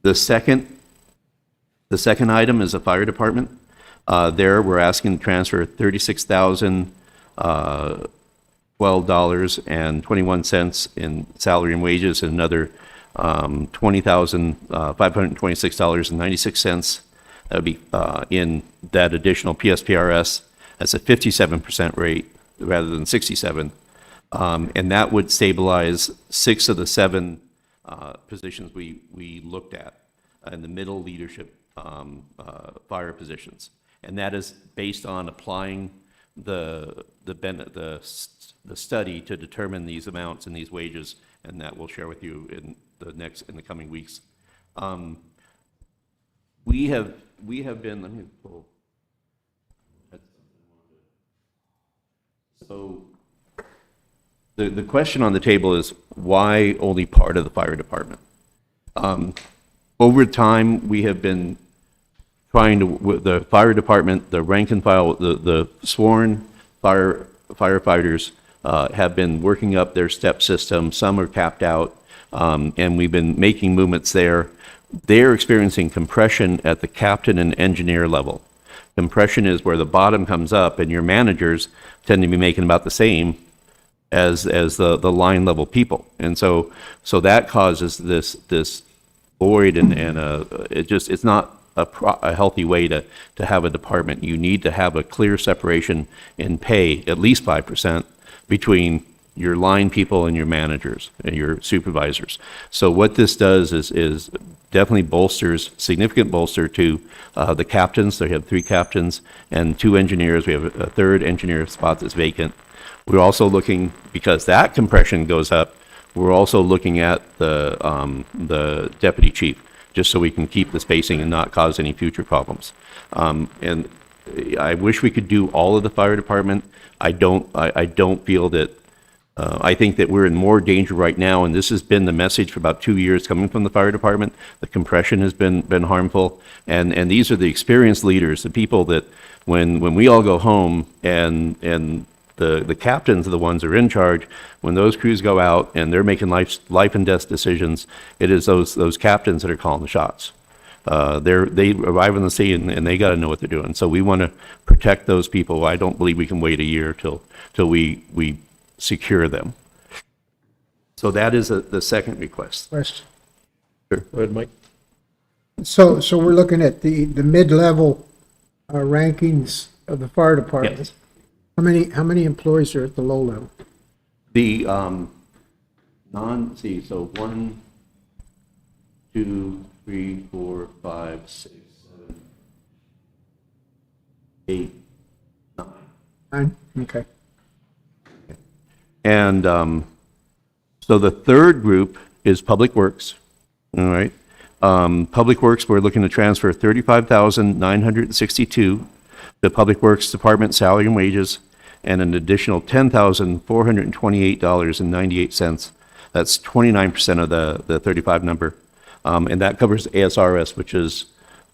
The second item is the fire department. There we're asking to transfer $36,012.21 in salary and wages, and another $20,526.96. That would be in that additional PSPRS. That's a 57% rate rather than 67. And that would stabilize 6 of the 7 positions we looked at in the middle leadership fire positions. And that is based on applying the study to determine these amounts and these wages, and that we'll share with you in the coming weeks. We have been, let me pull. So the question on the table is, why only part of the fire department? Over time, we have been trying to, with the fire department, the rank and file, the sworn firefighters have been working up their step system. Some are capped out, and we've been making movements there. They're experiencing compression at the captain and engineer level. Compression is where the bottom comes up, and your managers tend to be making about the same as the line level people. And so that causes this void, and it's not a healthy way to have a department. You need to have a clear separation in pay, at least 5%, between your line people and your managers and your supervisors. So what this does is definitely significant bolster to the captains. They have 3 captains and 2 engineers. We have a 3rd engineer spot that's vacant. We're also looking, because that compression goes up, we're also looking at the deputy chief, just so we can keep the spacing and not cause any future problems. And I wish we could do all of the fire department. I don't feel that. I think that we're in more danger right now, and this has been the message for about 2 years coming from the fire department. The compression has been harmful, and these are the experienced leaders, the people that when we all go home and the captains are the ones that are in charge, when those crews go out and they're making life and death decisions, it is those captains that are calling the shots. They arrive on the scene and they got to know what they're doing. So we want to protect those people. I don't believe we can wait a year till we secure them. So that is the second request. Question. Sure. Go ahead, Mike. So we're looking at the mid-level rankings of the fire department. Yes. How many employees are at the low level? The so 1, 2, 3, 4, 5, 6, 7, 8, 9. 9? Okay. And so the third group is Public Works, all right? Public Works, we're looking to transfer $35,962 to Public Works Department salary and wages, and an additional $10,428.98. That's 29% of the 35 number. And that covers ASRS, which is,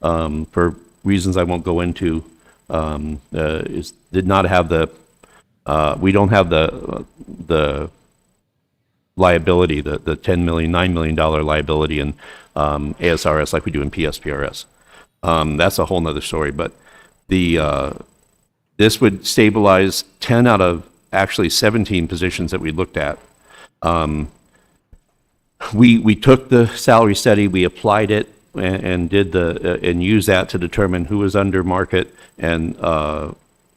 for reasons I won't go into, did not have we don't have the liability, the $9 million liability in ASRS like we do in PSPRS. That's a whole nother story, but this would stabilize 10 out of actually 17 positions that we looked at. We took the salary study, we applied it, and did and used that to determine who was under market, and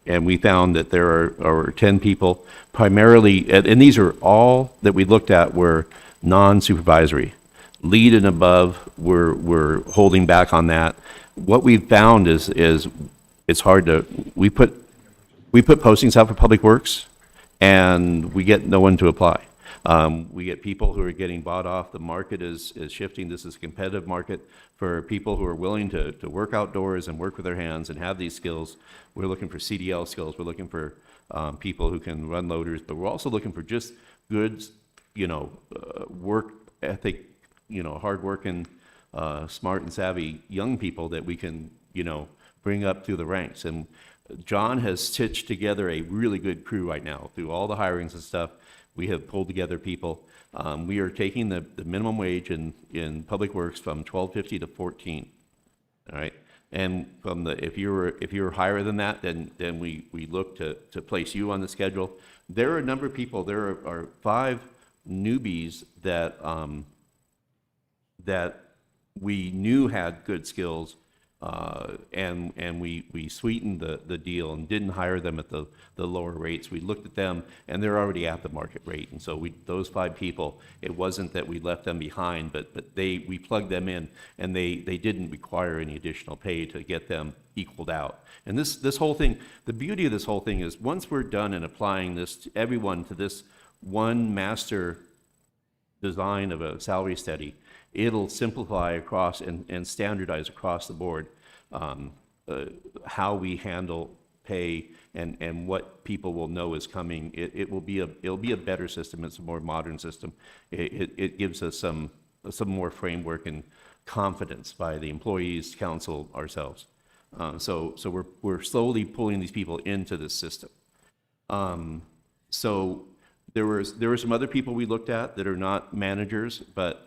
we found that there are 10 people, primarily, and these are all that we looked at were non-supervisory. Lead and above, we're holding back on that. What we've found is it's hard to, we put postings out for Public Works, and we get no one to apply. We get people who are getting bought off. The market is shifting. This is a competitive market for people who are willing to work outdoors and work with their hands and have these skills. We're looking for CDL skills. We're looking for people who can run loaders, but we're also looking for just good, work ethic, hardworking, smart and savvy young people that we can, bring up through the ranks. And John has stitched together a really good crew right now through all the hirings and stuff. We have pulled together people. We are taking the minimum wage in Public Works from $12.50 to $14. All right, and from if you're higher than that, then we look to place you on the schedule. There are a number of people. There are 5 newbies that we knew had good skills. And we sweetened the deal and didn't hire them at the lower rates. We looked at them, and they're already at the market rate. And so those 5 people, it wasn't that we left them behind, but we plugged them in, and they didn't require any additional pay to get them equaled out. And this whole thing, the beauty of this whole thing is once we're done in applying this to everyone to this one master design of a salary study, it'll simplify across and standardize across the board how we handle pay and what people will know is coming. It'll be a better system. It's a more modern system. It gives us some more framework and confidence by the employees, council, ourselves. So we're slowly pulling these people into this system. So there were some other people we looked at that are not managers, but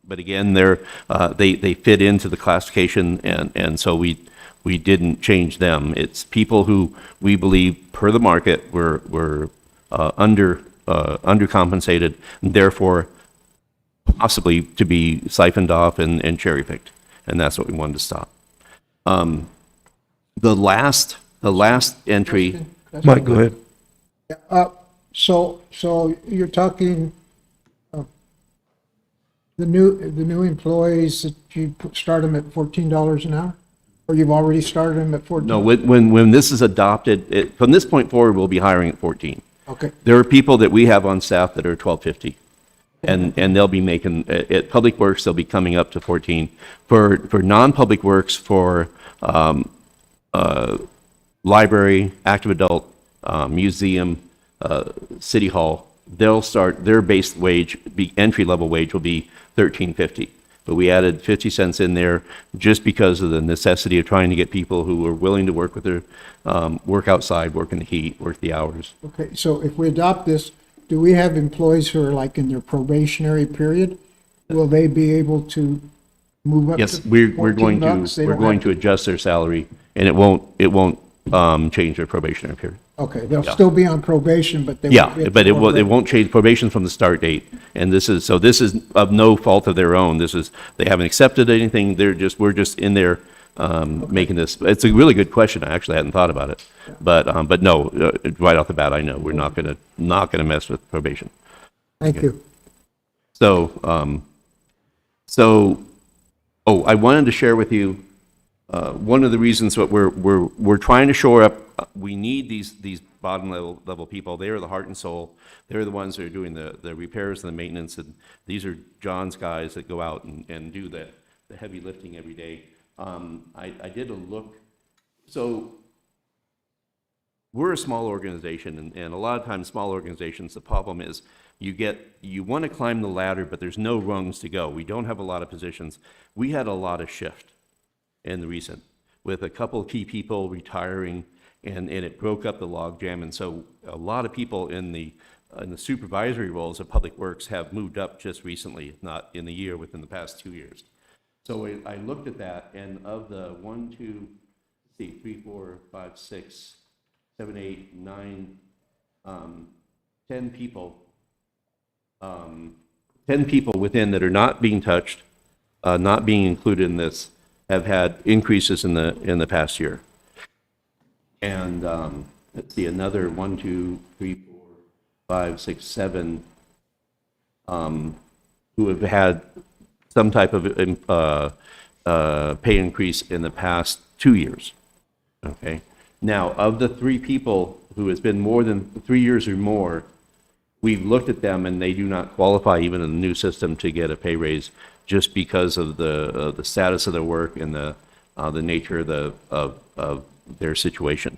again, they fit into the classification, and so we We didn't change them. It's people who we believe, per the market, were undercompensated, and therefore possibly to be siphoned off and cherry-picked. And that's what we wanted to stop. The last entry. Mike, go ahead. So you're talking the new employees that you start them at $14 an hour? Or you've already started them at 14? No, when this is adopted, from this point forward, we'll be hiring at 14. Okay. There are people that we have on staff that are 12.50, and they'll be making, at Public Works, they'll be coming up to 14. For non-Public Works, for library, active adult, museum, city hall, they'll start, their base wage, entry-level wage will be $13.50. But we added 50 cents in there just because of the necessity of trying to get people who are willing to work with their, work outside, work in the heat, work the hours. Okay, so if we adopt this, do we have employees who are like in their probationary period? Will they be able to move up to Yes, we're going $14? They we're don't going have- to adjust their salary, and it won't change their probationary period. Okay, they'll Yeah. still be on probation, but they won't Yeah, be at but the it won't change probation from the start date. And this is of no fault of their own. They haven't accepted anything. We're just in there making this. It's a really good question. I actually hadn't thought about it. But no, right off the bat, I know we're not gonna mess with probation. Thank you. So, I wanted to share with you, one of the reasons what we're trying to shore up, we need these bottom level people. They are the heart and soul. They're the ones that are doing the repairs and the maintenance, and these are John's guys that go out and do the heavy lifting every day. I did a look. So we're a small organization, and a lot of times small organizations, the problem is you want to climb the ladder, but there's no rungs to go. We don't have a lot of positions. We had a lot of shift in the recent, with a couple of key people retiring, and it broke up the logjam. And so a lot of people in the supervisory roles of Public Works have moved up just recently, if not in the year, within the past 2 years. So I looked at that, and of the 1, 2, 3, 4, 5, 6, 7, 8, 9, 10 people, 10 people within that are not being touched, not being included in this, have had increases in the past year. And let's see, another 1, 2, 3, 4, 5, 6, 7 who have had some type of pay increase in the past 2 years. Okay. Now, of the 3 people who has been more than 3 years or more, we've looked at them and they do not qualify even in the new system to get a pay raise, just because of the status of their work and the nature of their situation.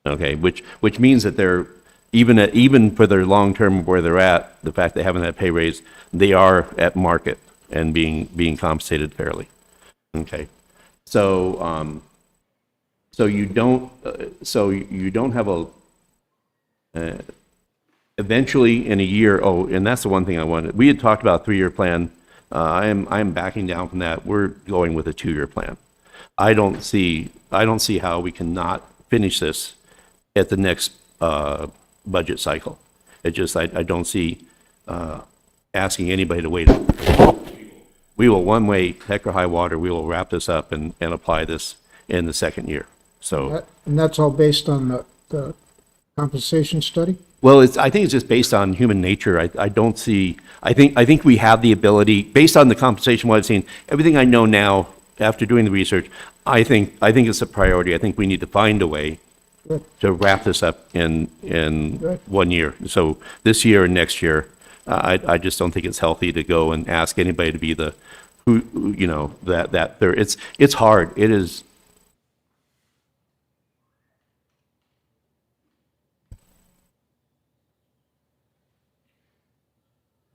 Okay, which means that they're even for their long term where they're at, the fact they haven't had a pay raise, they are at market and being compensated fairly. Okay, so you don't have eventually in a year. Oh, and that's the one thing I wanted. We had talked about a 3-year plan. I am backing down from that. We're going with a 2-year plan. I don't see how we cannot finish this at the next budget cycle. It just, I don't see asking anybody to wait. We will, one way, heck or high water, we will wrap this up and apply this in the second year. So, And that's all based on the compensation study? well, I think it's just based on human nature. I don't see, I think we have the ability, based on the compensation, what I've seen, everything I know now, after doing the research, I think it's a priority. I think we need to find a way to wrap this up in 1 year. So this year and next year, I just don't think it's healthy to go and ask anybody to be it's hard. It is.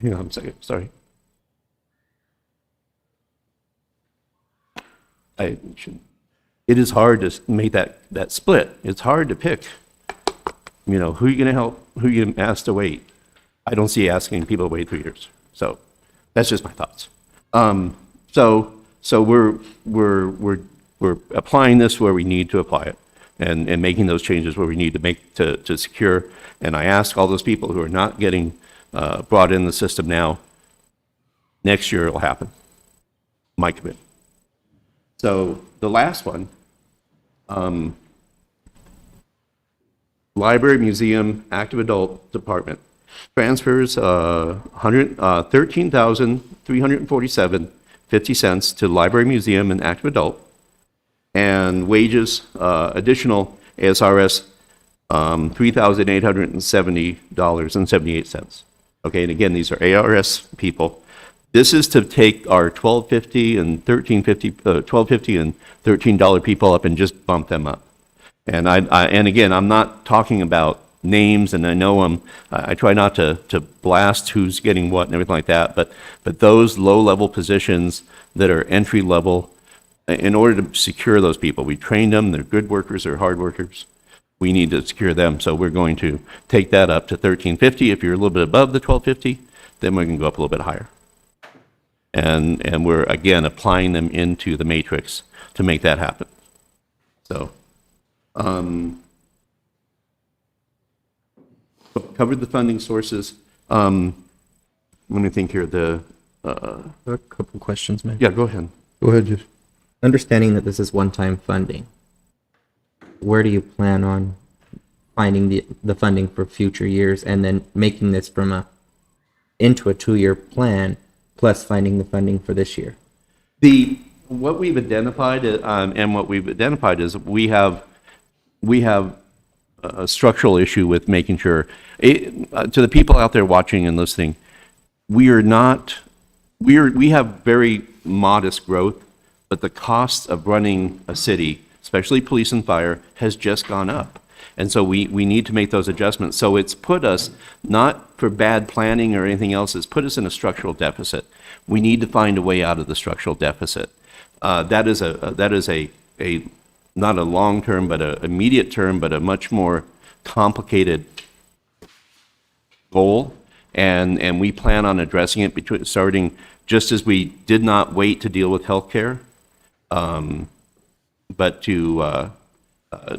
Hang on a second, sorry. It is hard to make that split. It's hard to pick, who are you going to help, who are you going to ask to wait? I don't see asking people to wait 3 years. So that's just my thoughts. So we're we're applying this where we need to apply it and making those changes where we need to make to secure. And I ask all those people who are not getting brought in the system now, next year it'll happen. My commitment. So the last one, Library, Museum, Active Adult Department transfers $13,347.50 to Library, Museum, and Active Adult, and wages additional ASRS $3,870.78. Okay, and again, these are ARS people. This is to take our $12.50 and $12.50 and $13 people up and just bump them up. And and again, I'm not talking about names, and I know them. I try not to blast who's getting what and everything like that. But those low-level positions that are entry level, in order to secure those people, we trained them. They're good workers. They're hard workers. We need to secure them. So we're going to take that up to $13.50. If you're a little bit above the $12.50, then we can go up a little bit higher. And we're again applying them into the matrix to make that happen. So. Covered the funding sources. Let me think here. A couple questions, man. Yeah, go ahead. Go ahead, just. Understanding that this is one-time funding, where do you plan on finding the funding for future years, and then making this into a 2-year plan, plus finding the funding for this year? What we've identified, is we have a structural issue with making sure, to the people out there watching and listening, we have very modest growth, but the cost of running a city, especially police and fire, has just gone up. And so we need to make those adjustments. So it's put us, not for bad planning or anything else, it's put us in a structural deficit. We need to find a way out of the structural deficit. That is a not a long-term, but an immediate term, but a much more complicated goal. And we plan on addressing it starting just as we did not wait to deal with healthcare, but to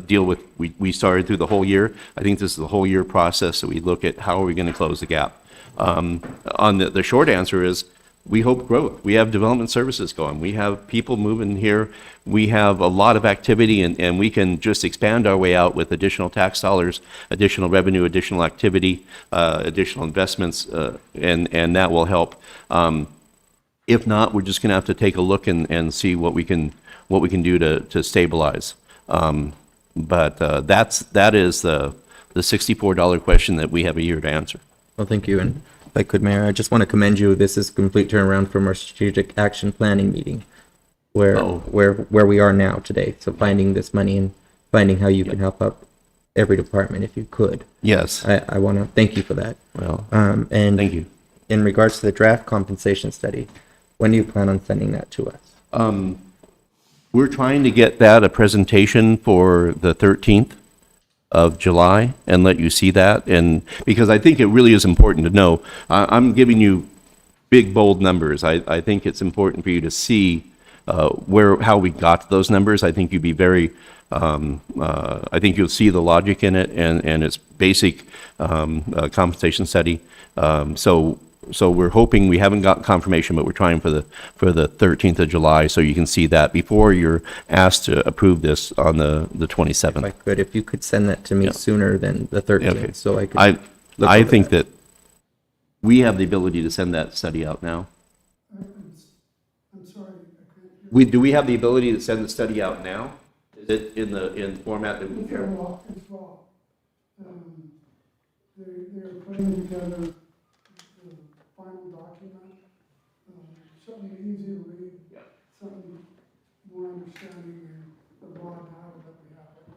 deal with, we started through the whole year. I think this is the whole year process, so we look at how are we going to close the gap. On the short answer is, we hope growth. We have development services going. We have people moving here. We have a lot of activity, and we can just expand our way out with additional tax dollars, additional revenue, additional activity, additional investments, and that will help. If not, we're just going to have to take a look and see what we can do to stabilize. But that is the $64 question that we have a year to answer. Well, thank you. And if I could, Mayor, I just want to commend you. This is a complete turnaround from our strategic action planning meeting, where we are now today. So finding this money and finding how you can help out every department if you could. Yes. I want to thank you for that. Well, and thank you. In regards to the draft compensation study, when do you plan on sending that to us? We're trying to get that a presentation for the 13th of July and let you see that. And because I think it really is important to know, I'm giving you big, bold numbers. I think it's important for you to see how we got to those numbers. I think you'd be very, I think you'll see the logic in it and its basic compensation study. So we're hoping, we haven't got confirmation, but we're trying for the 13th of July, so you can see that before you're asked to approve this on the 27th. If you could send that to me sooner than the 13th, Okay. so I could. I think that we have the ability to send that study out now. I'm sorry. Do we have the ability to send the study out now? Is it in the format that we share? It's raw. They're putting together the final document, something easy to read, something more understanding than the broad data that we have right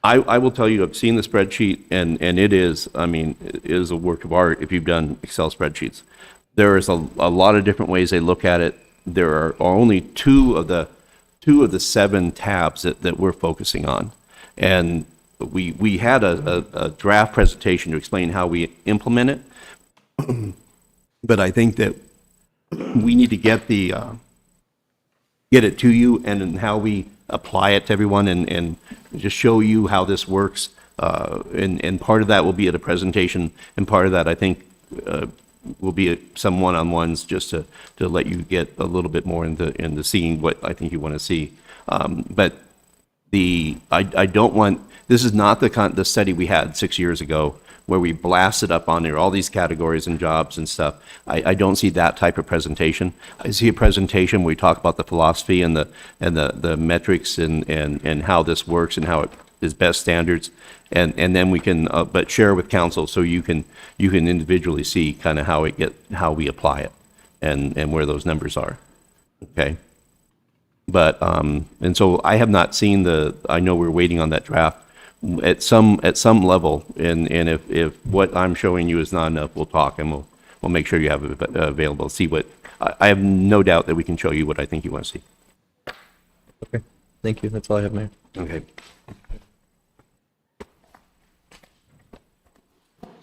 now. I will tell you, I've seen the spreadsheet, and it is, it is a work of art if you've done Excel spreadsheets. There is a lot of different ways they look at it. There are only two of the 7 tabs that we're focusing on. And we had a draft presentation to explain how we implement it. But I think that we need to get it to you, and then how we apply it to everyone and just show you how this works. And part of that will be at a presentation, and part of that, I think, will be some one-on-ones just to let you get a little bit more into seeing what I think you want to see. But I don't want, this is not the study we had 6 years ago where we blasted up on there all these categories and jobs and stuff. I don't see that type of presentation. I see a presentation where we talk about the philosophy and the metrics and how this works and how it is best standards. And then we can, but share with council so you can individually see kind of how we apply it and where those numbers are. Okay. But, and so I have not seen I know we're waiting on that draft at some level. And if what I'm showing you is not enough, we'll talk and we'll make sure you have it available. See what, I have no doubt that we can show you what I think you want to see. Okay, thank you. That's all I have, Mayor. Okay.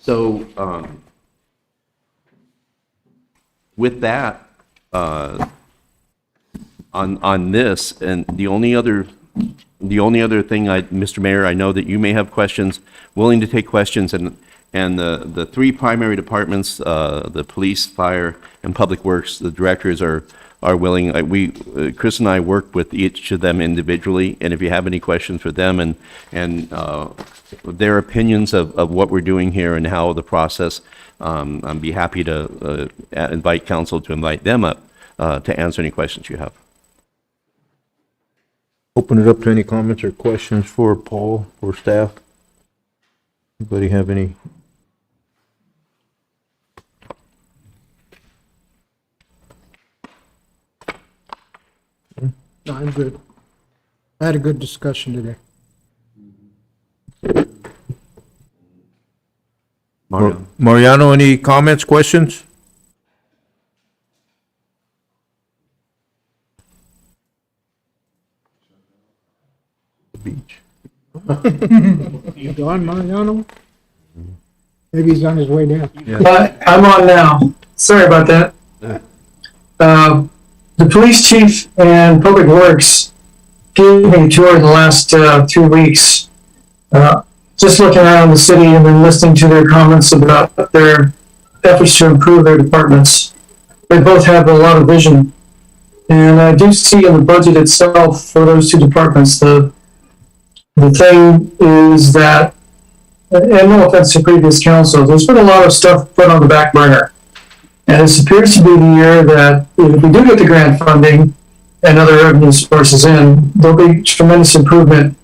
So, with that, on this, and the only other thing, Mr. Mayor, I know that you may have questions, willing to take questions, and the three primary departments, the police, fire, and public works, the directors are willing. Chris and I worked with each of them individually, and if you have any questions for them and their opinions of what we're doing here and how the process, I'd be happy to invite council to invite them up to answer any questions you have. Open it up to any comments or questions for Paul or staff. Anybody have any? No, I'm good. I had a good discussion today. Mariano, any comments, questions? Beach. You gone, Mariano? Maybe he's on his way down. I'm on now. Sorry about that. The police chief and public works gave me a tour in the last 3 weeks. Just looking around the city and then listening to their comments about their efforts to improve their departments. They both have a lot of vision. And I do see in the budget itself for those two departments, the thing is that, and no offense to previous council, there's been a lot of stuff put on the back burner. And this appears to be the year that if we do get the grant funding and other revenue sources in, there'll be tremendous improvement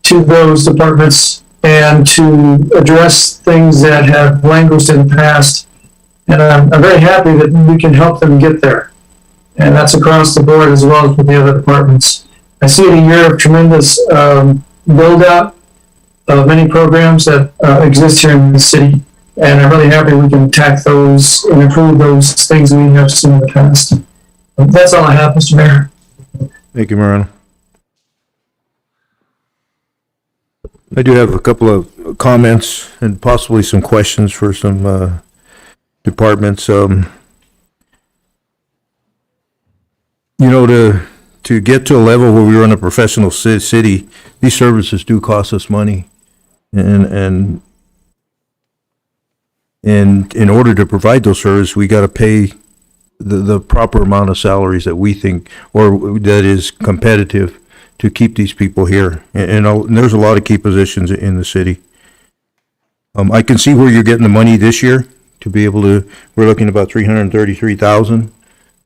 to those departments and to address things that have languished in the past. And I'm very happy that we can help them get there. And that's across the board as well as with the other departments. I see it a year of tremendous build out of many programs that exist here in the city. And I'm really happy we can attack those and improve those things we have seen in the past. That's all I have, Mr. Mayor. Thank you, Mariano. I do have a couple of comments and possibly some questions for some departments. You know, to get to a level where we run a professional city, these services do cost us money. And in order to provide those services, we got to pay the proper amount of salaries that we think, or that is competitive to keep these people here. And there's a lot of key positions in the city. I can see where you're getting the money this year to be able to, we're looking at about 333,000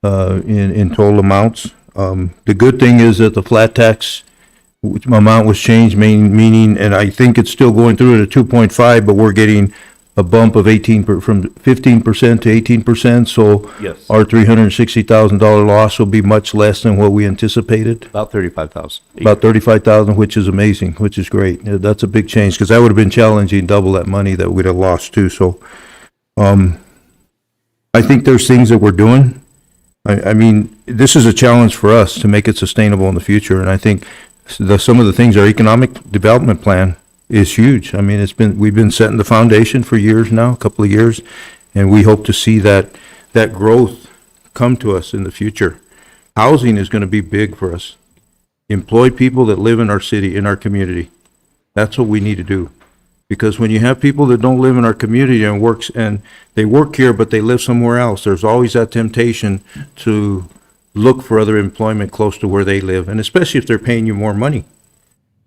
in total amounts. The good thing is that the flat tax amount was changed, meaning, and I think it's still going through at a 2.5, but we're getting a bump of from 15% to 18%, so Yes. our $360,000 loss will be much less than what we anticipated. About 35,000. About 35,000, which is amazing, which is great. Yeah, that's a big change, because that would have been challenging, double that money that we'd have lost too, so. I think there's things that we're doing. I mean, this is a challenge for us to make it sustainable in the future, and I think some of the things, our economic development plan is huge. I mean, we've been setting the foundation for years now, a couple of years, and we hope to see that growth come to us in the future. Housing is going to be big for us. Employ people that live in our city, in our community. That's what we need to do. Because when you have people that don't live in our community and they work here, but they live somewhere else, there's always that temptation to look for other employment close to where they live, and especially if they're paying you more money.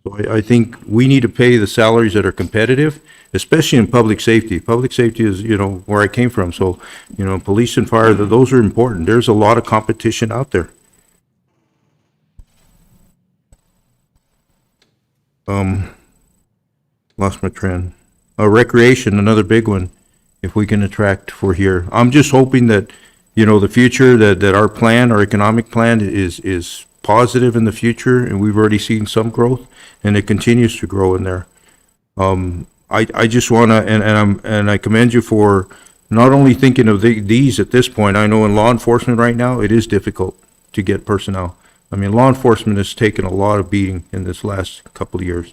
So I think we need to pay the salaries that are competitive, especially in public safety. Public safety is, where I came from. So, police and fire, those are important. There's a lot of competition out there. Lost my trend. Recreation, another big one, if we can attract for here. I'm just hoping that, the future, that our plan, our economic plan is positive in the future, and we've already seen some growth, and it continues to grow in there. I just want to, and I commend you for not only thinking of these at this point. I know in law enforcement right now, it is difficult to get personnel. I mean, law enforcement has taken a lot of beating in this last couple of years,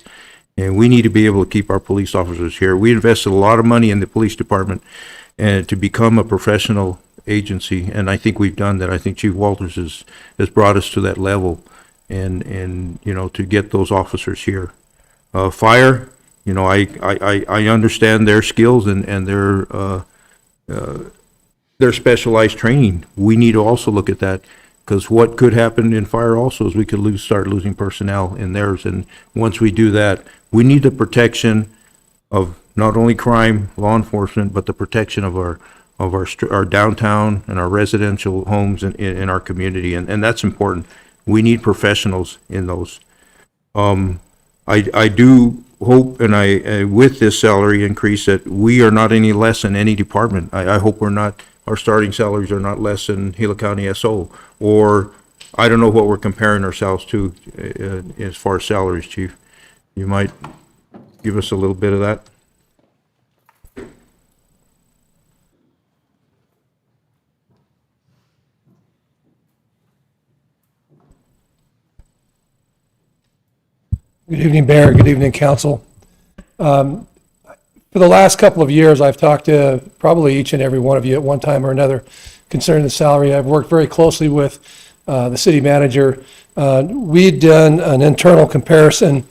and we need to be able to keep our police officers here. We invested a lot of money in the police department and to become a professional agency, and I think we've done that. I think Chief Walters has brought us to that level, and to get those officers here. Fire, I understand their skills and their specialized training. We need to also look at that, because what could happen in fire also is we could start losing personnel in theirs, and once we do that, we need the protection of not only crime, law enforcement, but the protection of our downtown and our residential homes in our community, and that's important. We need professionals in those. I do hope, and with this salary increase, that we are not any less than any department. I hope our starting salaries are not less than Gila County SO, or I don't know what we're comparing ourselves to as far as salaries, Chief. You might give us a little bit of that? Good evening, Mayor. Good evening, Council. For the last couple of years, I've talked to probably each and every one of you at one time or another concerning the salary. I've worked very closely with the city manager. We'd done an internal comparison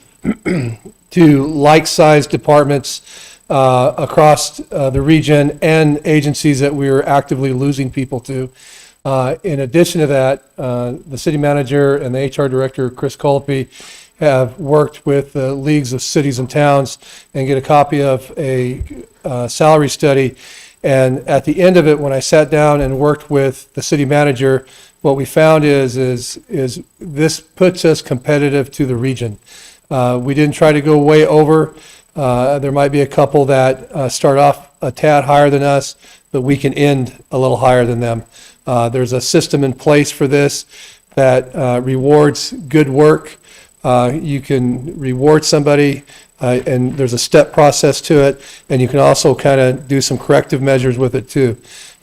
to like-sized departments across the region and agencies that we were actively losing people to. In addition to that, the city manager and the HR director, Chris Colopy, have worked with the leagues of cities and towns and get a copy of a salary study. And at the end of it, when I sat down and worked with the city manager, what we found is this puts us competitive to the region. We didn't try to go way over. There might be a couple that start off a tad higher than us, but we can end a little higher than them. There's a system in place for this that rewards good work. You can reward somebody, and there's a step process to it, and you can also kind of do some corrective measures with it too.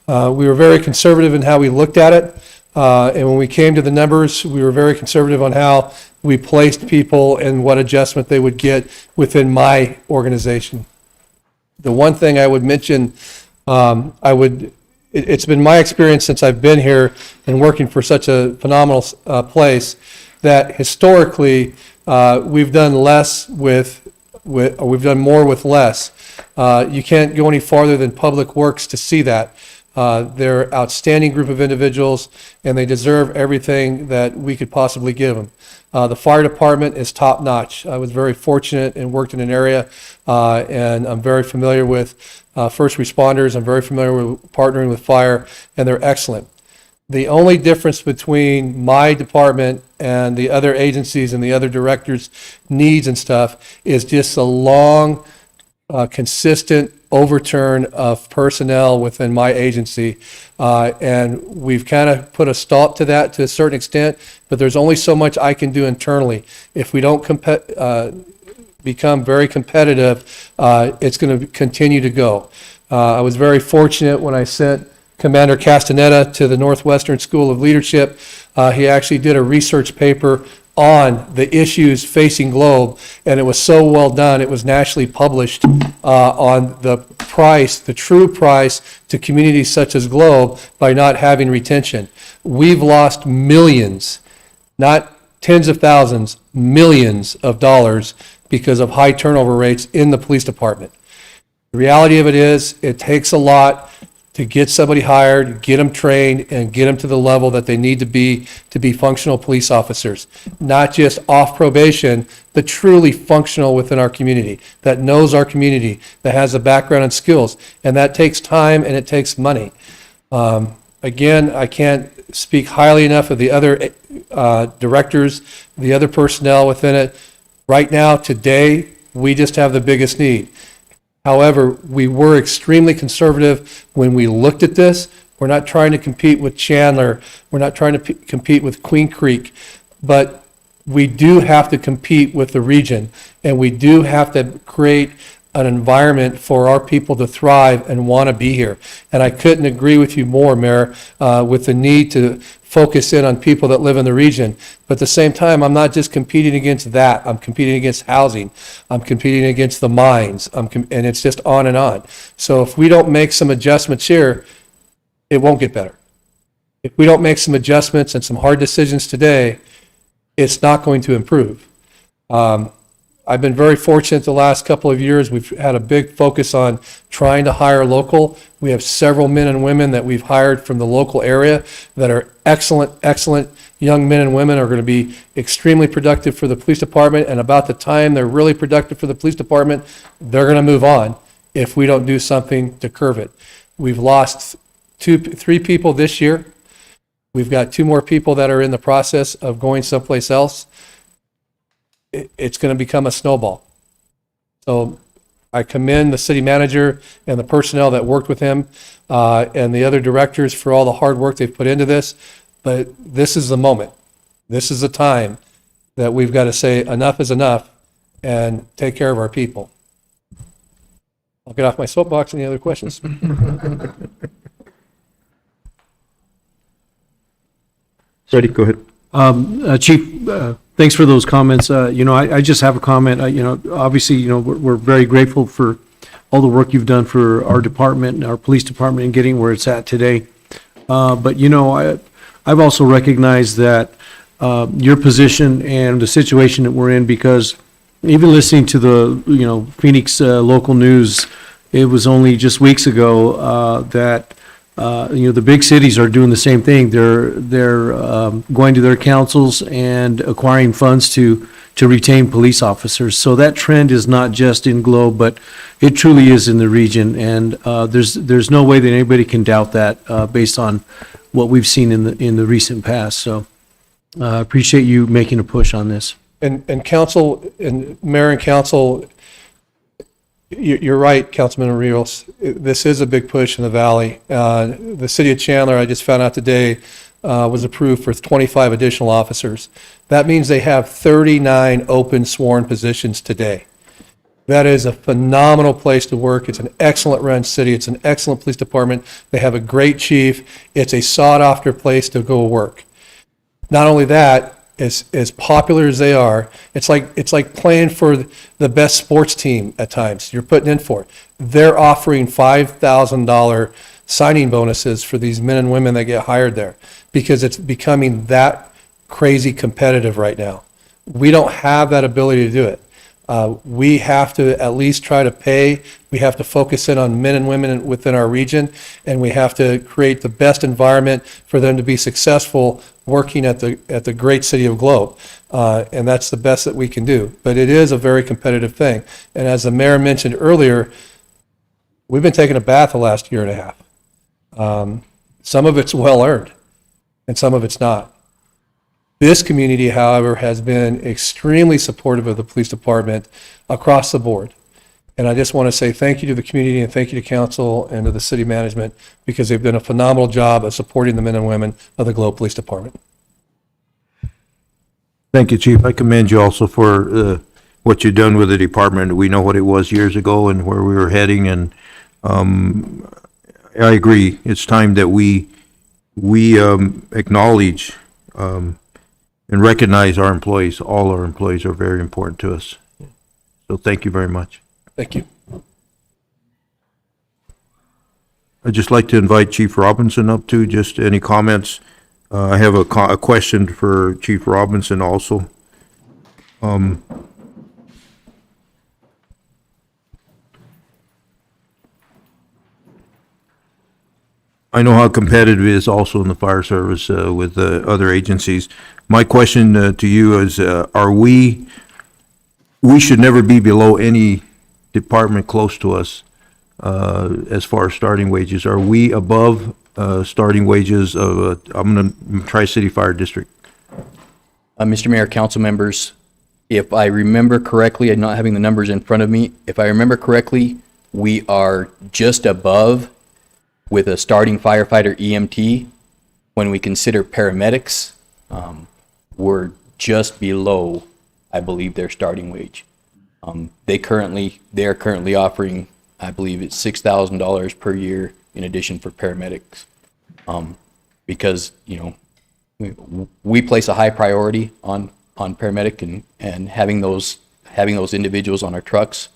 We were very conservative in how we looked at it, and when we came to the numbers, we were very conservative on how we placed people and what adjustment they would get within my organization. The one thing I would mention, it's been my experience since I've been here and working for such a phenomenal place, that historically we've done less or we've done more with less. You can't go any farther than Public Works to see that. They're an outstanding group of individuals, and they deserve everything that we could possibly give them. The fire department is top notch. I was very fortunate and worked in an area, and I'm very familiar with first responders. I'm very familiar with partnering with fire, and they're excellent. The only difference between my department and the other agencies and the other directors' needs and stuff is just a long, consistent overturn of personnel within my agency. And we've kind of put a stop to that to a certain extent, but there's only so much I can do internally. If we don't become very competitive, it's going to continue to go. I was very fortunate when I sent Commander Castaneda to the Northwestern School of Leadership. He actually did a research paper on the issues facing Globe, and it was so well done, it was nationally published on the true price to communities such as Globe by not having retention. We've lost millions, not tens of thousands, millions of dollars because of high turnover rates in the police department. The reality of it is, it takes a lot to get somebody hired, get them trained, and get them to the level that they need to be functional police officers. Not just off probation, but truly functional within our community, that knows our community, that has a background and skills. And that takes time and it takes money. Again, I can't speak highly enough of the other directors, the other personnel within it. Right now, today, we just have the biggest need. However, we were extremely conservative when we looked at this. We're not trying to compete with Chandler. We're not trying to compete with Queen Creek. But we do have to compete with the region, and we do have to create an environment for our people to thrive and want to be here. And I couldn't agree with you more, Mayor, with the need to focus in on people that live in the region. But at the same time, I'm not just competing against that. I'm competing against housing. I'm competing against the mines. And it's just on and on. So if we don't make some adjustments here, it won't get better. If we don't make some adjustments and some hard decisions today, it's not going to improve. I've been very fortunate the last couple of years. We've had a big focus on trying to hire local. We have several men and women that we've hired from the local area that are excellent young men and women, are going to be extremely productive for the police department. And about the time they're really productive for the police department, they're going to move on if we don't do something to curb it. We've lost 3 people this year. We've got 2 more people that are in the process of going someplace else. It's going to become a snowball. So I commend the city manager and the personnel that worked with him and the other directors for all the hard work they've put into this. But this is the moment. This is the time that we've got to say enough is enough and take care of our people. I'll get off my soapbox. Any other questions? Freddie, go ahead. Chief, thanks for those comments. I just have a comment. Obviously, we're very grateful for all the work you've done for our department and our police department in getting where it's at today. But I've also recognized that your position and the situation that we're in, because even listening to the, Phoenix local news, it was only just weeks ago that the big cities are doing the same thing. They're going to their councils and acquiring funds to retain police officers. So that trend is not just in Globe, but it truly is in the region. And there's no way that anybody can doubt that based on what we've seen in the recent past. So I appreciate you making a push on this. And council and mayor and council, you're right, Councilman Rios. This is a big push in the valley. The city of Chandler, I just found out today, was approved for 25 additional officers. That means they have 39 open sworn positions today. That is a phenomenal place to work. It's an excellent run city. It's an excellent police department. They have a great chief. It's a sought-after place to go work. Not only that, as popular as they are, it's like playing for the best sports team at times. You're putting in for it. They're offering $5,000 signing bonuses for these men and women that get hired there because it's becoming that crazy competitive right now. We don't have that ability to do it. We have to at least try to pay. We have to focus in on men and women within our region, and we have to create the best environment for them to be successful working at the great city of Globe. And that's the best that we can do. But it is a very competitive thing. And as the mayor mentioned earlier, we've been taking a bath the last year and a half. Some of it's well earned, and some of it's not. This community, however, has been extremely supportive of the police department across the board. And I just want to say thank you to the community and thank you to council and to the city management because they've done a phenomenal job of supporting the men and women of the Globe Police Department. Thank you, Chief. I commend you also for what you've done with the department. We know what it was years ago and where we were heading, and I agree. It's time that we acknowledge and recognize our employees. All our employees are very important to us. So thank you very much. Thank you. I'd just like to invite Chief Robinson up to just any comments I have a question for Chief Robinson also. I know how competitive it is also in the fire service with other agencies. My question to you is, we should never be below any department close to us as far as starting wages. Are we above starting wages of, I'm going to Tri-City Fire District? Mr. Mayor, council members, if I remember correctly, I'm not having the numbers in front of me, if I remember correctly, we are just above with a starting firefighter EMT. When we consider paramedics, we're just below, I believe, their starting wage. They are currently offering, I believe it's $6,000 per year in addition for paramedics. Because, we place a high priority on paramedic and having those individuals on our trucks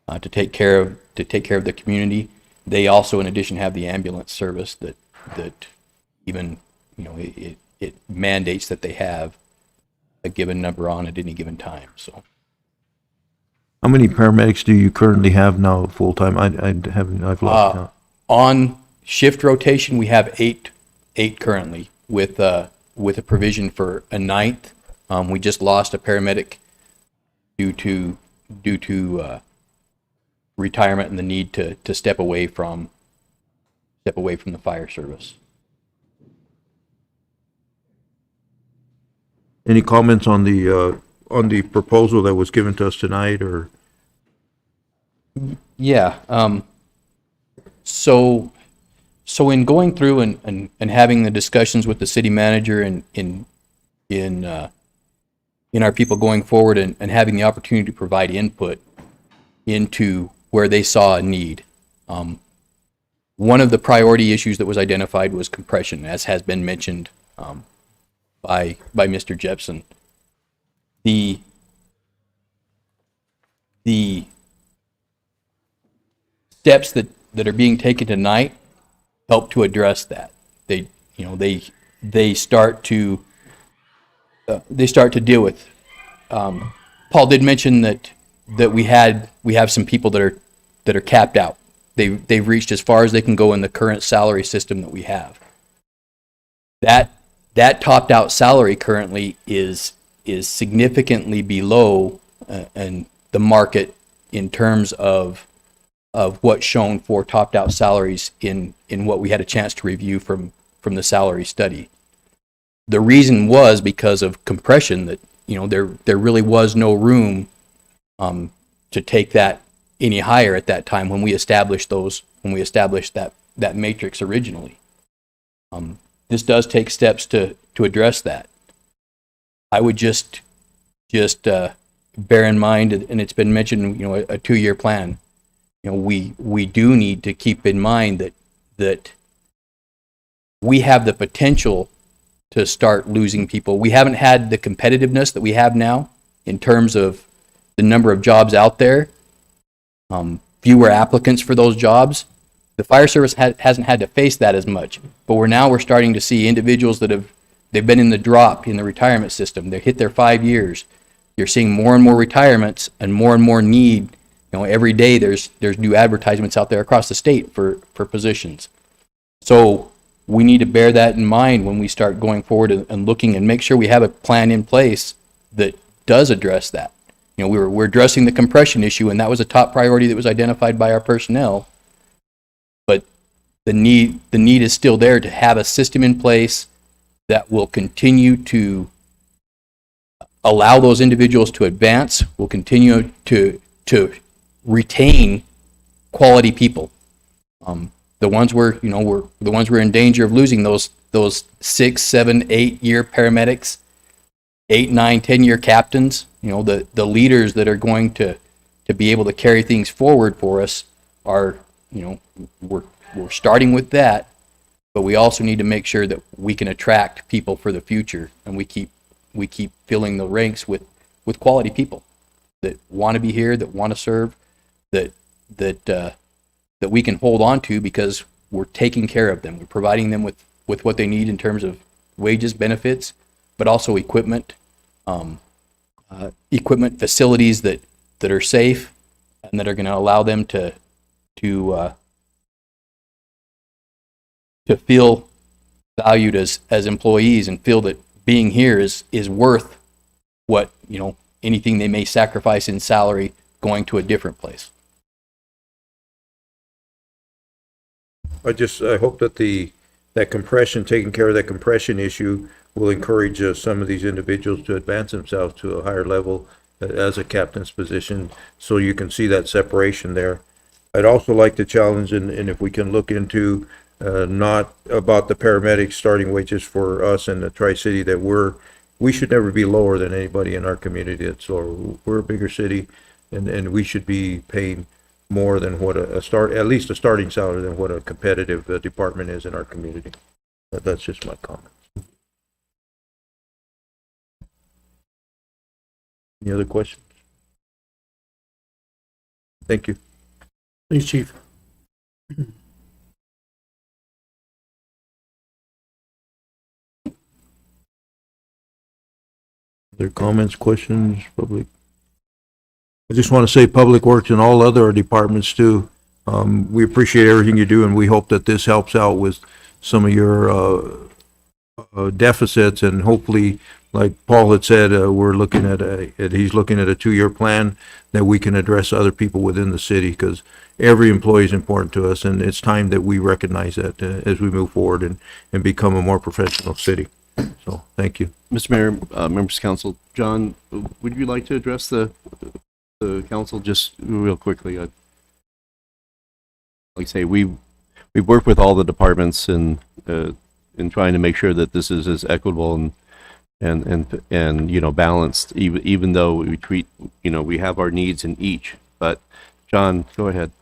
to take care of the community. They also, in addition, have the ambulance service that even, it mandates that they have a given number on at any given time, so. How many paramedics do you currently have now full-time? I've lost count. On shift rotation, we have eight currently with a provision for a ninth. We just lost a paramedic due to retirement and the need to step away from the fire service. Any comments on the proposal that was given to us tonight, or? Yeah. So in going through and having the discussions with the city manager and in our people going forward and having the opportunity to provide input into where they saw a need. One of the priority issues that was identified was compression, as has been mentioned by Mr. Jepson. The steps that are being taken tonight help to address that. They start to deal with. Paul did mention that we have some people that are capped out. They've reached as far as they can go in the current salary system that we have. That topped out salary currently is significantly below and the market in terms of what's shown for topped out salaries in what we had a chance to review from the salary study. The reason was because of compression, that there really was no room to take that any higher at that time when we established that matrix originally. This does take steps to address that. I would just bear in mind, and it's been mentioned, a 2-year plan. We do need to keep in mind that we have the potential to start losing people. We haven't had the competitiveness that we have now in terms of the number of jobs out there, fewer applicants for those jobs. The fire service hasn't had to face that as much, but we're starting to see individuals they've been in the drop in the retirement system. They hit their 5 years. You're seeing more and more retirements and more need. Every day there's new advertisements out there across the state for positions. So we need to bear that in mind when we start going forward and looking and make sure we have a plan in place that does address that. We're addressing the compression issue, and that was a top priority that was identified by our personnel. But the need is still there to have a system in place that will continue to allow those individuals to advance, will continue to retain quality people. The ones we're in danger of losing, those 6, 7, 8 year paramedics, 8, 9, 10-year captains, the leaders that are going to be able to carry things forward for us are, we're starting with that, but we also need to make sure that we can attract people for the future, and we keep filling the ranks with quality people that want to be here, that want to serve, that we can hold on to because we're taking care of them. We're providing them with what they need in terms of wages, benefits, but also equipment, equipment, facilities that are safe and that are going to allow them to feel valued as employees and feel that being here is worth what, anything they may sacrifice in salary going to a different place. I hope that that compression, taking care of that compression issue will encourage some of these individuals to advance themselves to a higher level as a captain's position, so you can see that separation there. I'd also like to challenge, and if we can look into, not about the paramedics starting wages for us in the Tri-City, that we should never be lower than anybody in our community. So we're a bigger city, and we should be paying more than what at least a starting salary than what a competitive department is in our community. That's just my comment. Any other questions? Thank you. Thanks, Chief. Other comments, questions, public? I just want to say Public Works and all other departments too. We appreciate everything you do, and we hope that this helps out with some of your deficits, and hopefully, like Paul had said, we're looking at he's looking at a 2-year plan that we can address other people within the city, because every employee is important to us, and it's time that we recognize that as we move forward and become a more professional city. So, thank you. Mr. Mayor, members of council, John, would you like to address the council just real quickly? Like I say, we've worked with all the departments in trying to make sure that this is as equitable and balanced, even though we treat, we have our needs in each. But John, go ahead.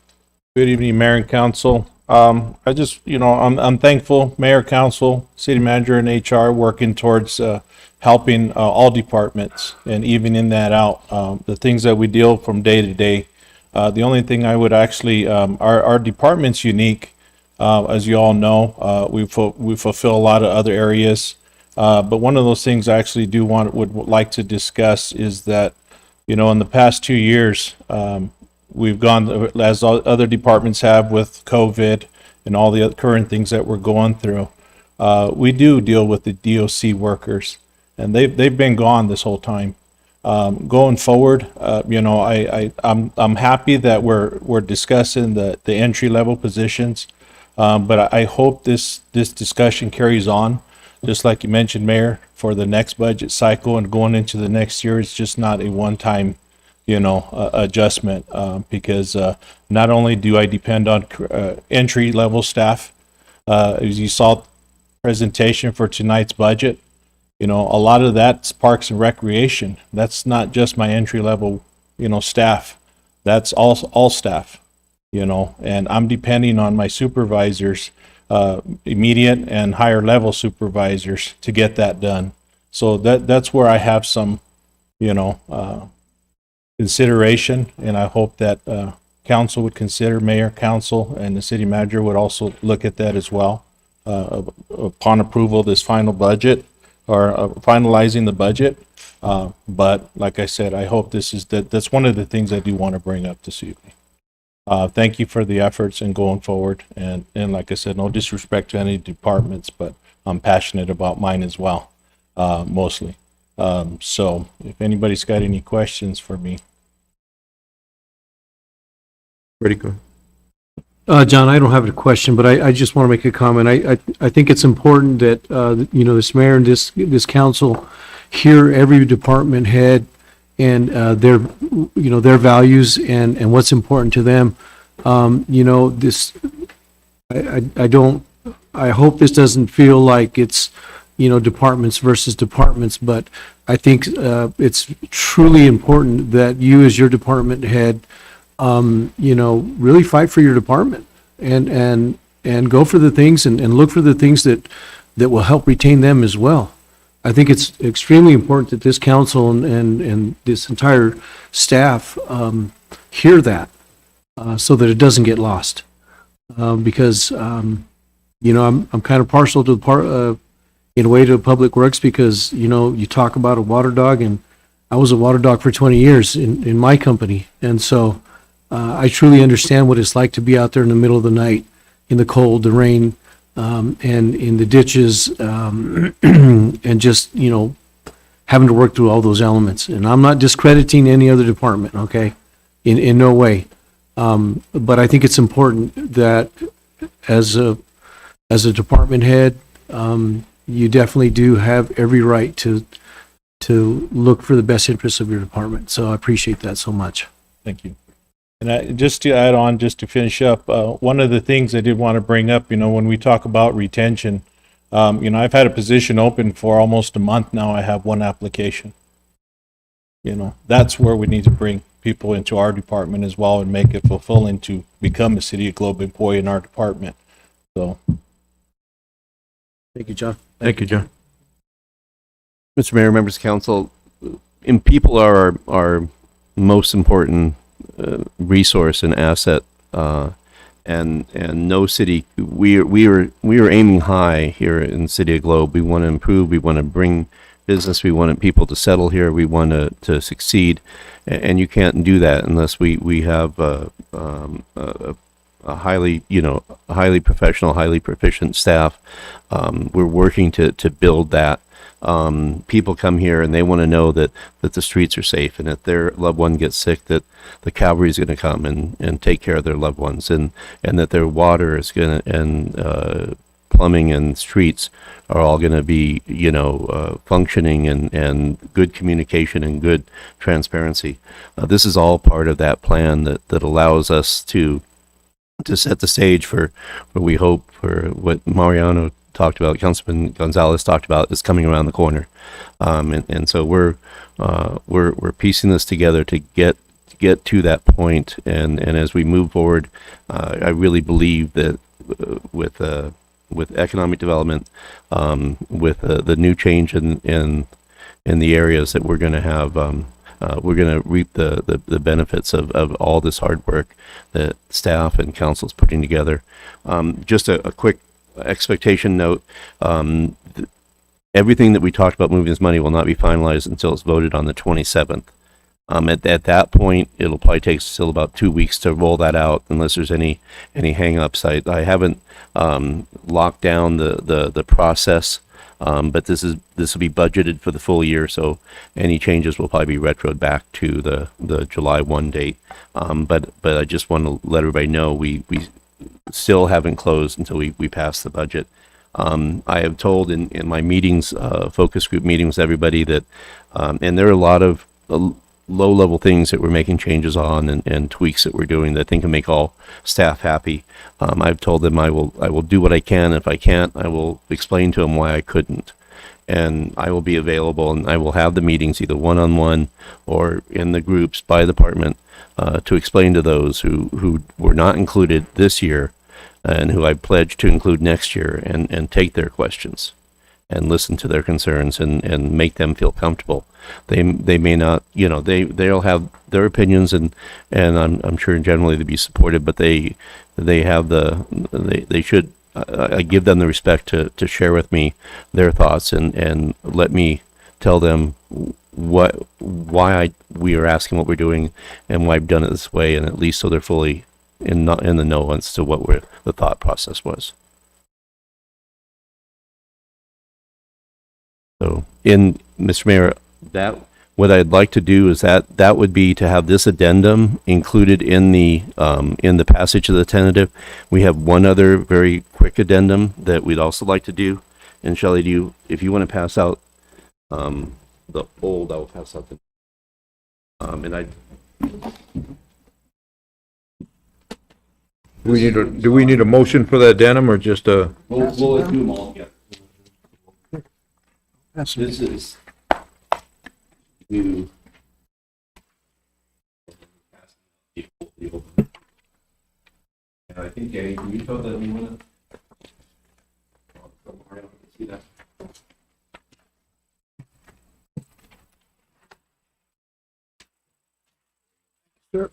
Good evening, Mayor and Council. I just, I'm thankful, Mayor, Council, City Manager, and HR working towards helping all departments and evening that out. The things that we deal from day to day. The only thing I would actually, our department's unique. As you all know, we fulfill a lot of other areas. But one of those things I actually would like to discuss is that, in the past 2 years, we've gone, as other departments have with COVID and all the other current things that we're going through. We do deal with the DOC workers, and they've been gone this whole time. Going forward, I'm happy that we're discussing the entry level positions, but I hope this discussion carries on, just like you mentioned, Mayor, for the next budget cycle and going into the next year. It's just not a one-time adjustment, because not only do I depend on entry level staff, as you saw presentation for tonight's budget, a lot of that's Parks and Recreation. That's not just my entry level, staff. That's all staff, and I'm depending on my supervisors, immediate and higher level supervisors, to get that done. So that's where I have some, consideration, and I hope that council would consider, Mayor, Council, and the City Manager would also look at that as well upon approval of this final budget, or finalizing the budget. But like I said, I hope that's one of the things I do want to bring up this evening. Thank you for the efforts and going forward, and like I said, no disrespect to any departments, but I'm passionate about mine as well, mostly. So if anybody's got any questions for me. Ready, go. John, I don't have a question, but I just want to make a comment. I think it's important that, this mayor and this council hear every department head and their values and what's important to them. I hope this doesn't feel like it's, departments versus departments, but I think it's truly important that you, as your department head, really fight for your department and go for the things and look for the things that will help retain them as well. I think it's extremely important that this council and this entire staff hear that, so that it doesn't get lost. Because I'm kind of partial to the part, in a way to Public Works because, you know, you talk about a water dog, and I was a water dog for 20 years in my company. And so I truly understand what it's like to be out there in the middle of the night, in the cold, the rain, and in the ditches, and just, you know, having to work through all those elements. And I'm not discrediting any other department, okay? In no way. But I think it's important that as a department head, you definitely do have every right to look for the best interests of your department. So I appreciate that so much. Thank you. And just to add on, just to finish up, one of the things I did want to bring up, you know, when we talk about retention, you know, I've had a position open for almost a month now. I have one application. You know, that's where we need to bring people into our department as well and make it fulfilling to become a City of Globe employee in our department. So. Thank you, John. Thank you, John. Mr. Mayor, members of council, and people are our most important resource and asset, and no city. We are aiming high here in the City of Globe. We want to improve. We want to bring business. We want people to settle here. We want to succeed, and you can't do that unless we have a highly, you know, highly professional, highly proficient staff. We're working to build that. People come here and they want to know that the streets are safe, and if their loved one gets sick, that the cavalry is going to come and take care of their loved ones, and that their water is going to, and plumbing and streets are all going to be, you know, functioning and good communication and good transparency. This is all part of that plan that allows us to set the stage for what we hope for, what Mariano talked about, Councilman Gonzalez talked about, is coming around the corner. And so we're piecing this together to get to that point. And as we move forward, I really believe that with economic development, with the new change in the areas, that we're going to have, we're going to reap the benefits of all this hard work that staff and council's putting together. Just a quick expectation note. Everything that we talked about moving this money will not be finalized until it's voted on the 27th. At that point, it'll probably take still about 2 weeks to roll that out, unless there's any hang-ups. I haven't locked down the process, but this will be budgeted for the full year, so any changes will probably be retroed back to the July 1 date. But I just want to let everybody know we still haven't closed until we pass the budget. I have told in my meetings, focus group meetings, everybody that, and there are a lot of low-level things that we're making changes on and tweaks that we're doing that I think can make all staff happy. I've told them I will do what I can. If I can't, I will explain to them why I couldn't. And I will be available, and I will have the meetings either one-on-one or in the groups by department to explain to those who were not included this year and who I pledged to include next year, and take their questions and listen to their concerns and make them feel comfortable. They may not, you know, they'll have their opinions, and I'm sure generally they'll be supported, but they should, I give them the respect to share with me their thoughts and let me tell them why we are asking what we're doing and why I've done it this way, and at least so they're fully in the know as to what the thought process was. So, Mr. Mayor, what I'd like to do is that would be to have this addendum included in the passage of the tentative. We have one other very quick addendum that we'd also like to do. And Shelley, if you want to pass out the old, I will pass out the. Do we need a motion for the addendum, or just a? We'll do them all together. This is new. And I think, Eddie, can you tell them you want to see that? Sure.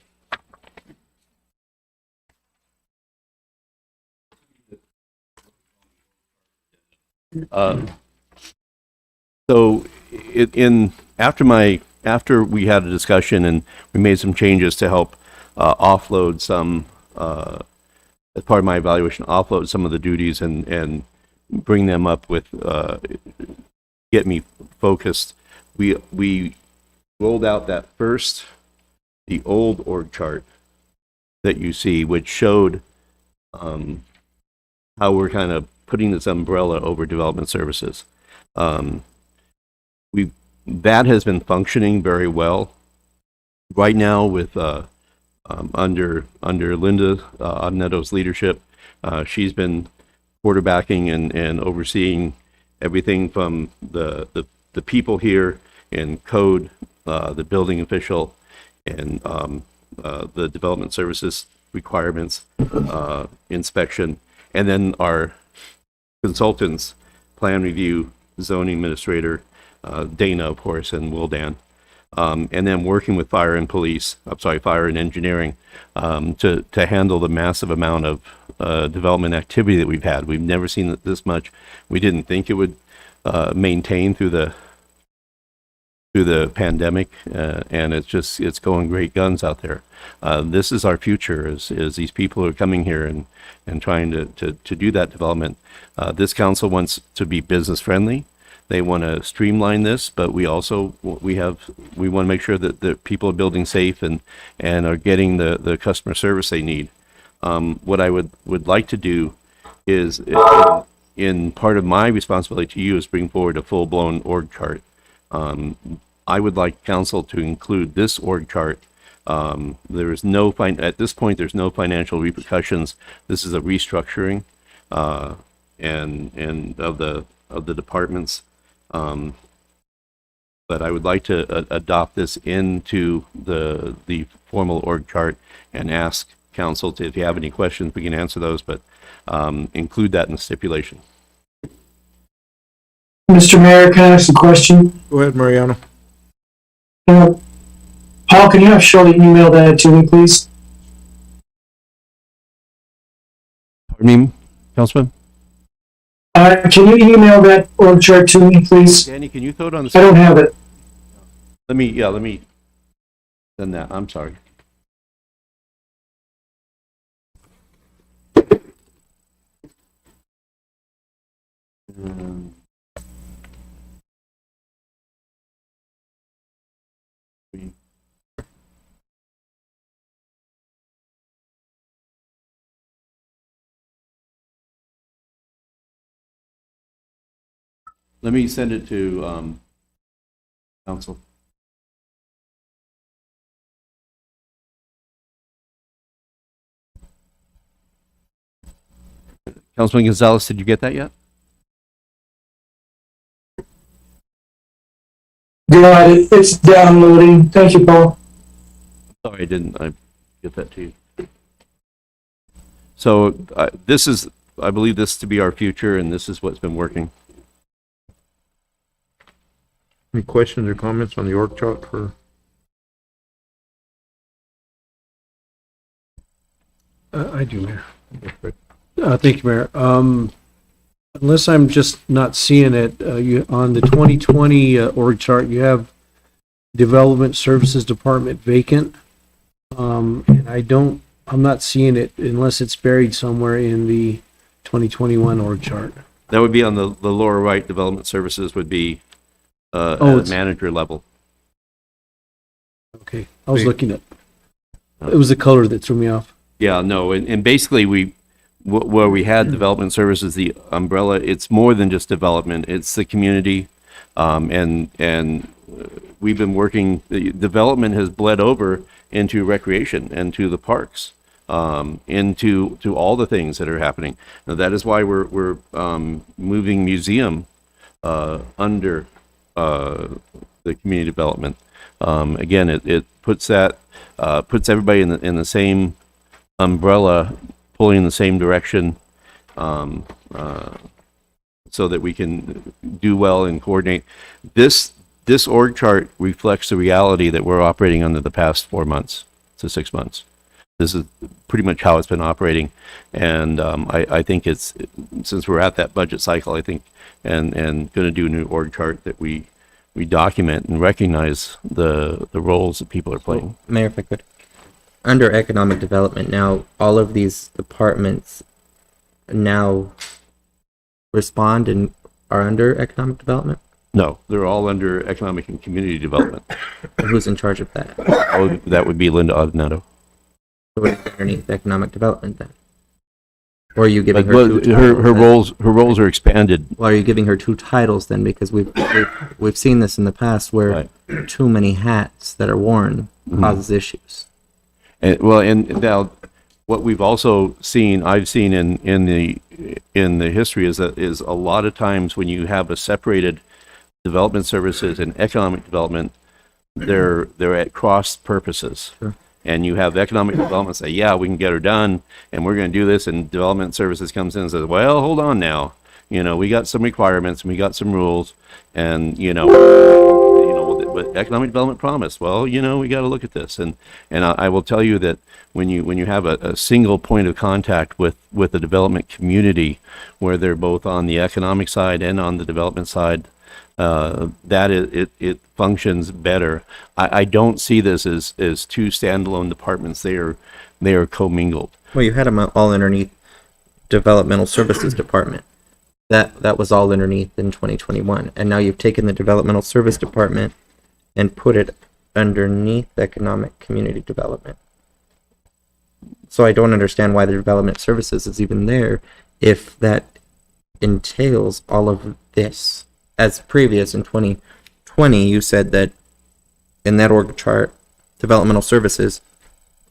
So after we had a discussion and we made some changes to help offload some, as part of my evaluation, offload some of the duties and bring them up with, get me focused. We rolled out that first, the old org chart that you see, which showed how we're kind of putting this umbrella over development services. That has been functioning very well. Right now with under Linda Netto's leadership, she's been quarterbacking and overseeing everything from the people here in code, the building official, and the development services requirements, inspection, and then our consultants, plan review, zoning administrator, Dana, of course, and Wildan. And then working with fire and engineering, to handle the massive amount of development activity that we've had. We've never seen this much. We didn't think it would maintain through the pandemic, and it's going great guns out there. This is our future, is these people who are coming here and trying to do that development. This council wants to be business friendly. They want to streamline this, but we also we want to make sure that the people are building safe and are getting the customer service they need. What I would like to do is, in part of my responsibility to you, is bring forward a full-blown org chart. I would like council to include this org chart. There is no at this point. There's no financial repercussions. This is a restructuring, and of the departments. But I would like to adopt this into the formal org chart and ask council to, if you have any questions, we can answer those, but include that in the stipulation. Mr. Mayor, can I ask a question? Go ahead, Mariano. Paul, can you have Shirley email that to me, please? Pardon me, Councilman? Can you email that org chart to me, please? Danny, can you throw it on the? I don't have it. Let me send that. I'm sorry. Let me send it to council. Councilman Gonzalez, did you get that yet? Got it. It's downloading. Thank you, Paul. Sorry, I didn't. I get that to you. So I believe this to be our future, and this is what's been working. Any questions or comments on the org chart for? I do, Mayor. Thank you, Mayor. Unless I'm just not seeing it, on the 2020 org chart, you have Development Services Department vacant. And I'm not seeing it unless it's buried somewhere in the 2021 org chart. That would be on the lower right. Development Services would be at manager level. Okay, I was looking at, it was the color that threw me off. Yeah, no, and basically where we had development services, the umbrella, it's more than just development, it's the community, and we've been working, the development has bled over into recreation and to the parks, into all the things that are happening. Now, that is why we're moving museum under the community development. Again, it puts everybody in the same umbrella, pulling in the same direction, so that we can do well and coordinate. This org chart reflects the reality that we're operating under the past 4 months to 6 months. This is pretty much how it's been operating. And I think it's, since we're at that budget cycle, I think, and going to do a new org chart that we document and recognize the roles that people are playing. Mayor, if I could. Under economic development now, all of these departments now respond and are under economic development? No, they're all under economic and community development. Who's in charge of that? That would be Linda Odinato. So what is underneath economic development then? Or are you giving her Well, two her titles roles are expanded. Well, are you giving her two titles then? Because we've seen this in the past where too many hats that are worn causes issues. And, well, and now what we've also seen, I've seen in the history is that is a lot of times when you have a separated development services and economic development, they're at cross purposes. Sure. And you have economic development say, yeah, we can get her done, and we're going to do this, and development services comes in and says, well, hold on now, we got some requirements, and we got some rules, and but economic development promise, well, we got to look at this, and I will tell you that when you have a single point of contact with the development community, where they're both on the economic side and on the development side, it functions better. I don't see this as two standalone departments. They are commingled. Well, you had them all underneath developmental services department. That was all underneath in 2021, and now you've taken the developmental service department and put it underneath economic community development. So I don't understand why the development services is even there if that entails all of this. As previous in 2020, you said that in that org chart, developmental services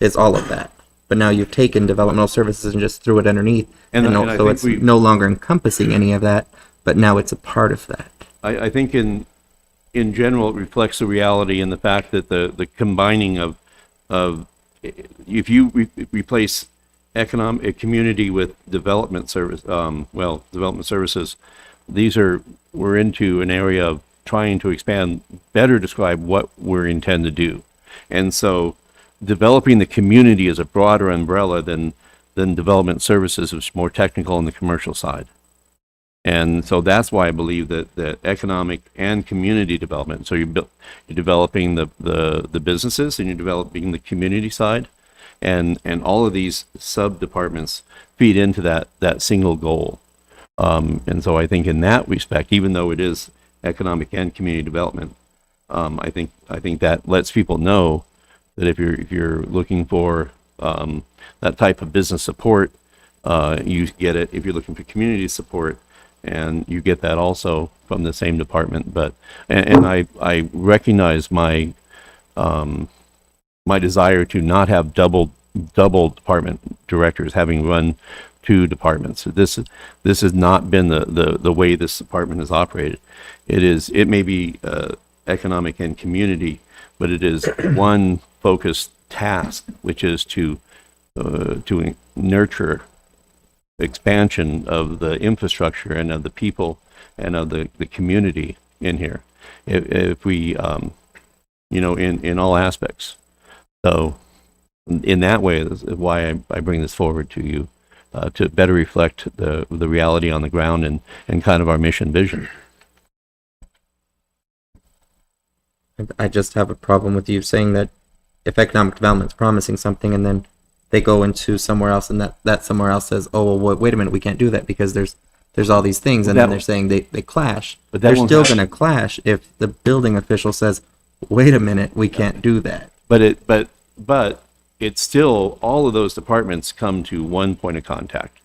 is all of that. But now you've taken developmental services and just threw it underneath, and so it's no longer encompassing any of that, but now it's a part of that. I think in general, it reflects the reality and the fact that the combining of if you replace economic community with development service, development services, we're into an area of trying to expand, better describe what we intend to do. And so developing the community is a broader umbrella than development services, which is more technical on the commercial side. And so that's why I believe that economic and community development, so you're developing the businesses and you're developing the community side, and all of these sub-departments feed into that single goal. And so I think in that respect, even though it is economic and community development, I think that lets people know that if you're looking for that type of business support, you get it. If you're looking for community support, and you get that also from the same department. But and I recognize my my desire to not have double department directors having run two departments. This has not been the way this department has operated. It may be economic and community, but it is one focused task, which is to nurture expansion of the infrastructure and of the people and of the community in here. If we, in all aspects. So in that way is why I bring this forward to you, to better reflect the reality on the ground and kind of our mission vision. I just have a problem with you saying that if economic development is promising something and then they go into somewhere else and that somewhere else says, oh, well, wait a minute, we can't do that because there's all these things, and then they're saying they clash. But they're still going to clash if the building official says, wait a minute, we can't do that. But it's still, all of those departments come to one point of contact.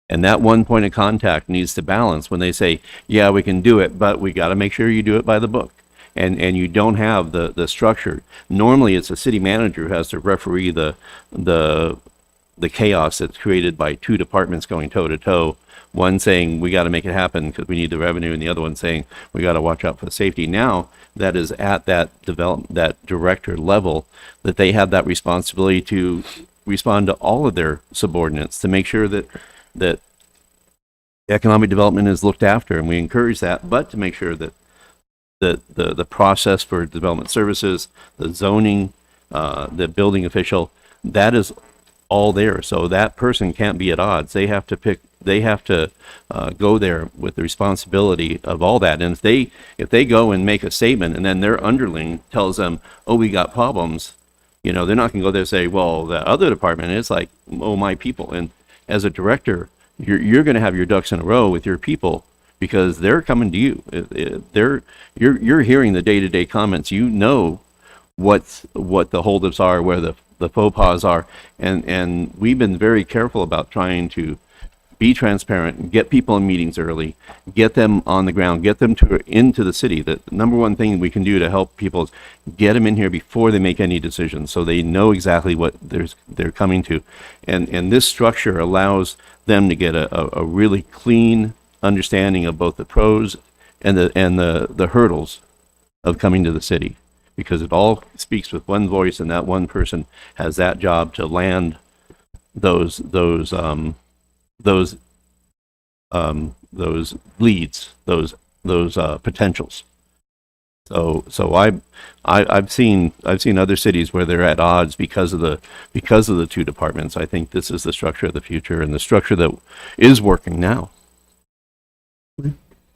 And that one point of contact needs to balance when they say, yeah, we can do it, but we got to make sure you do it by the book. And you don't have the structure. Normally, it's a city manager who has to referee the chaos that's created by two departments going toe to toe. One saying we got to make it happen because we need the revenue, and the other one saying we got to watch out for the safety. Now that is at that director level, that they have that responsibility to respond to all of their subordinates to make sure that economic development is looked after, and we encourage that, but to make sure that the process for development services, the zoning, the building official, that is all there. So that person can't be at odds. They have to go there with the responsibility of all that. And if they go and make a statement and then their underling tells them, oh, we got problems, they're not going to go there and say, well, the other department is like, oh, my people. And as a director, you're going to have your ducks in a row with your people because they're coming to you. You're hearing the day-to-day comments. What the holdups are, where the faux pas are, and we've been very careful about trying to be transparent, get people in meetings early, get them on the ground, get them into the city. The number one thing we can do to help people is get them in here before they make any decisions, so they know exactly what they're coming to, and this structure allows them to get a really clean understanding of both the pros and the hurdles of coming to the city, because it all speaks with one voice, and that one person has that job to land those leads, those potentials. So I've seen other cities where they're at odds because of the two departments. I think this is the structure of the future and the structure that is working now.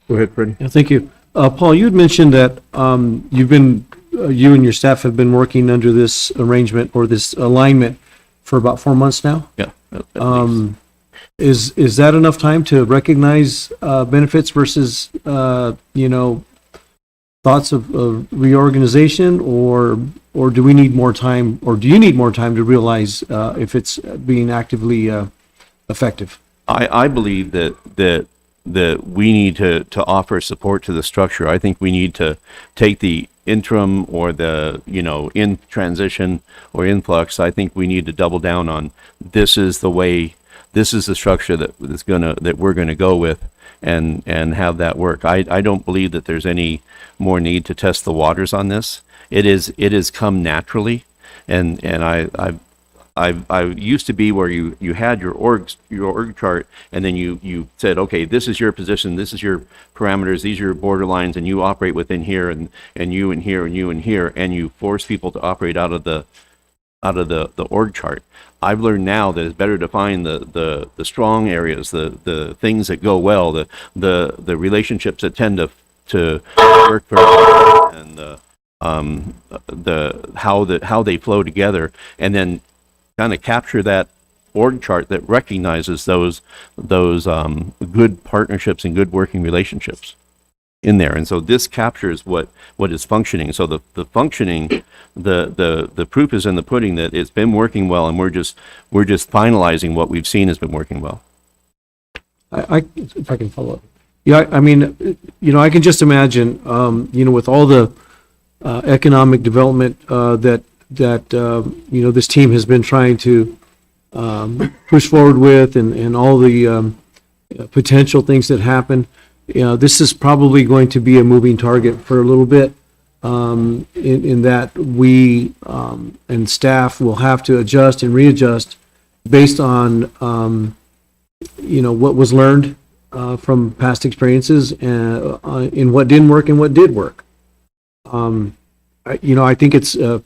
Go ahead, Freddie. Yeah, thank you. Paul, you had mentioned that you and your staff have been working under this arrangement or this alignment for about 4 months now? Yeah. Is that enough time to recognize benefits versus thoughts of reorganization, or do we need more time, or do you need more time to realize if it's being actively effective? I believe that we need to offer support to the structure. I think we need to take the interim or the in transition or influx. I think we need to double down on this is the structure that we're gonna go with and have that work. I don't believe that there's any more need to test the waters on this. It has come naturally, and I used to be where you had your org chart, and then you said, okay, this is your position, this is your parameters, these are your borderlines, and you operate within here, and you and here, and you and here, and you force people to operate out of the org chart. I've learned now that it's better to find the strong areas, the things that go well, the relationships that tend to work very well, and how they flow together, and then kind of capture that org chart that recognizes those good partnerships and good working relationships in there. And so this captures what is functioning. So the functioning, the proof is in the pudding that it's been working well, and we're just finalizing what we've seen has been working well. If I can follow up. Yeah, I mean, I can just imagine, with all the economic development that this team has been trying to push forward with, and all the potential things that happen. This is probably going to be a moving target for a little bit, in that we and staff will have to adjust and readjust based on what was learned from past experiences, and in what didn't work and what did work. I think it's I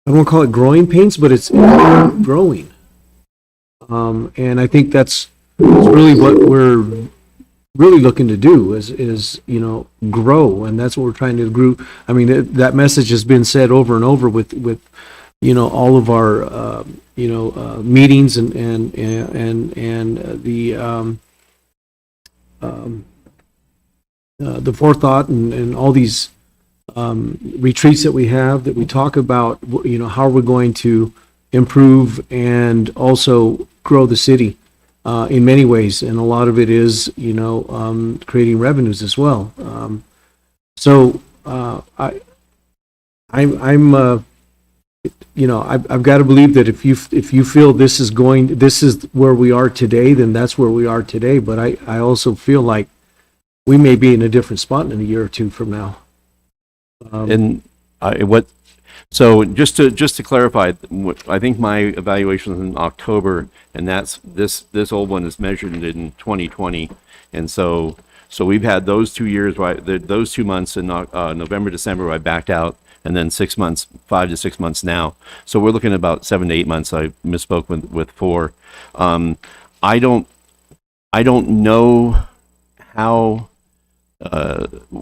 don't want to call it growing pains, but it's growing. And I think that's really what we're really looking to do is grow, and that's what we're trying to grow. I mean, that message has been said over and over with all of our meetings and the forethought and all these retreats that we have, that we talk about how we're going to improve and also grow the city in many ways, and a lot of it is creating revenues as well. I've got to believe that if you feel this is where we are today, then that's where we are today. But I also feel like we may be in a different spot in a year or two from now. So just to clarify, I think my evaluation was in October, and that's this old one is measured in 2020, and so we've had those 2 years, right? Those 2 months in November, December, I backed out, and then 6 months, 5 to 6 months now. So we're looking at about 7 to 8 months. I misspoke with 4. I don't know how,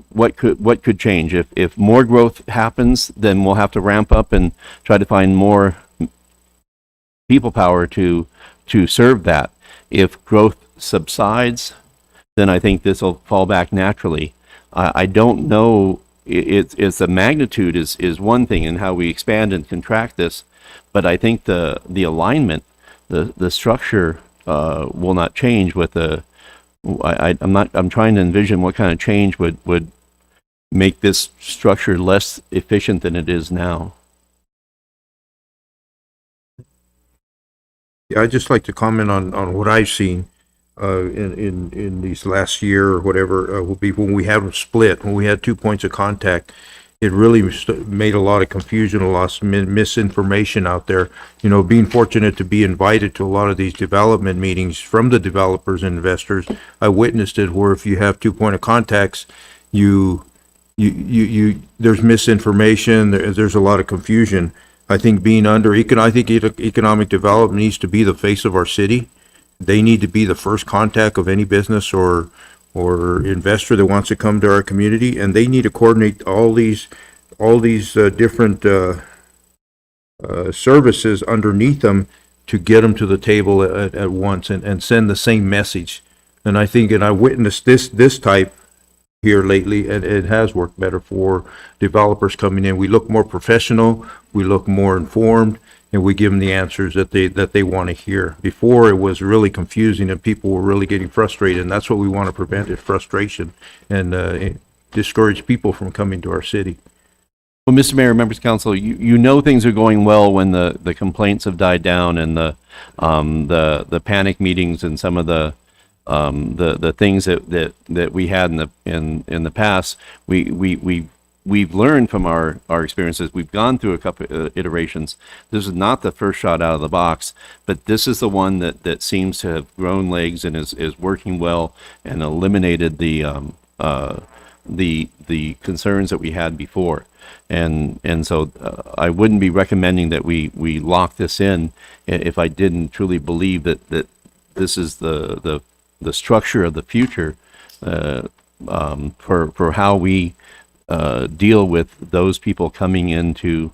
what could change. If more growth happens, then we'll have to ramp up and try to find more people power to serve that. If growth subsides, then I think this will fall back naturally. I don't know. It's the magnitude is one thing, and how we expand and contract this, but I think the alignment, the structure will not change with the. I'm trying to envision what kind of change would make this structure less efficient than it is now. Yeah, I'd just like to comment on what I've seen in these last year or whatever, will be when we had them split, when we had 2 points of contact. It really made a lot of confusion, a lot of misinformation out there. You know, being fortunate to be invited to a lot of these development meetings from the developers and investors, I witnessed it where if you have 2 point of contacts, there's misinformation, there's a lot of confusion. I think economic development needs to be the face of our city. They need to be the first contact of any business or investor that wants to come to our community, and they need to coordinate all these different services underneath them to get them to the table at once and send the same message. And I think, and I witnessed this type here lately, and it has worked better for developers coming in. We look more professional, we look more informed, and we give them the answers that they want to hear. Before, it was really confusing and people were really getting frustrated, and that's what we want to prevent, is frustration, and discourage people from coming to our city. Well, Mr. Mayor, members of council, you know things are going well when the complaints have died down, and the panic meetings and some of the things that we had in the past. We've learned from our experiences. We've gone through a couple iterations. This is not the first shot out of the box, but this is the one that seems to have grown legs and is working well and eliminated the concerns that we had before. And so I wouldn't be recommending that we lock this in if I didn't truly believe that this is the structure of the future for how we deal with those people coming into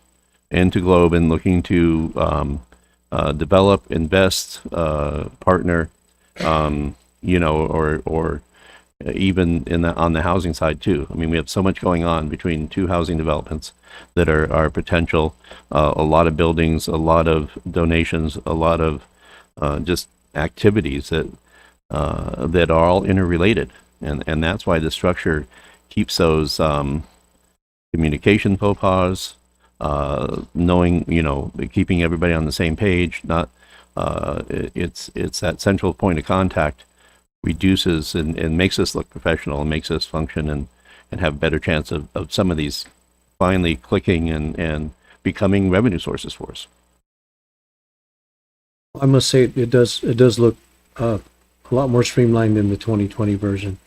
Globe and looking to develop, invest, partner, or even on the housing side too. I mean, we have so much going on between 2 housing developments that are potential, a lot of buildings, a lot of donations, a lot of just activities that are all interrelated, and that's why the structure keeps those communication faux pas, knowing, keeping everybody on the same page. Not it's that central point of contact reduces and makes us look professional and makes us function and have a better chance of some of these finally clicking and becoming revenue sources for us. I must say it does look a lot more streamlined than the 2020 version.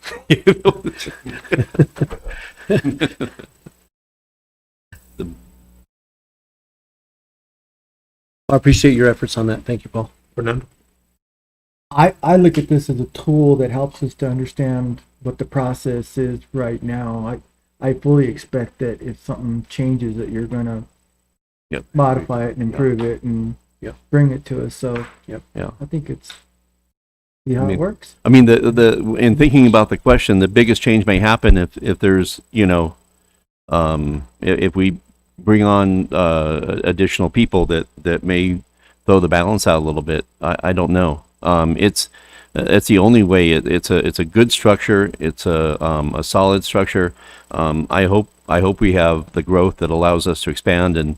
I appreciate your efforts on that. Thank you, Paul. Fernando? I look at this as a tool that helps us to understand what the process is right now. I fully expect that if something changes, that you're going to modify it and improve it and bring it to us. So I think it's how it works. I mean, in thinking about the question, the biggest change may happen if there's, if we bring on additional people that may throw the balance out a little bit. I don't know. It's the only way. It's a good structure. It's a solid structure. I hope we have the growth that allows us to expand and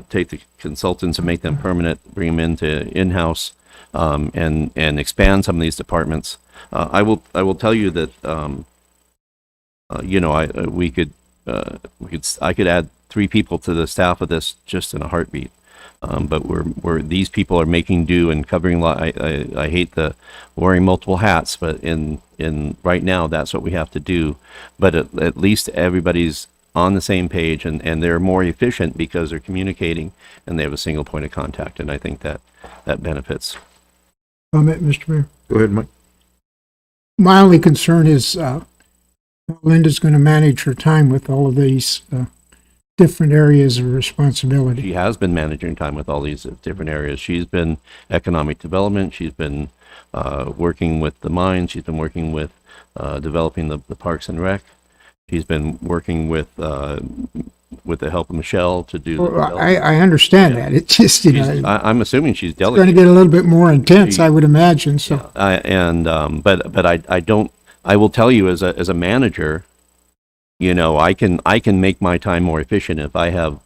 take the consultants and make them permanent, bring them into in-house, and expand some of these departments. I will tell you that I could add 3 people to the staff of this just in a heartbeat. But these people are making do and covering. I hate the wearing multiple hats, but in right now that's what we have to do. But at least everybody's on the same page, and they're more efficient because they're communicating and they have a single point of contact. And I think that benefits. Comment, Mr. Mayor? Go ahead, Mike. My only concern is how Linda's going to manage her time with all of these different areas of responsibility. She has been managing time with all these different areas. She's been economic development. She's been working with the mines. She's been working with developing the Parks and Rec. She's been working with the help of Michelle to do. Well, I understand that. It's just, you know, I'm assuming she's it's going to delegating. get a little bit more intense, I would imagine, so. But I don't. I will tell you as a manager, you know, I can make my time more efficient if I have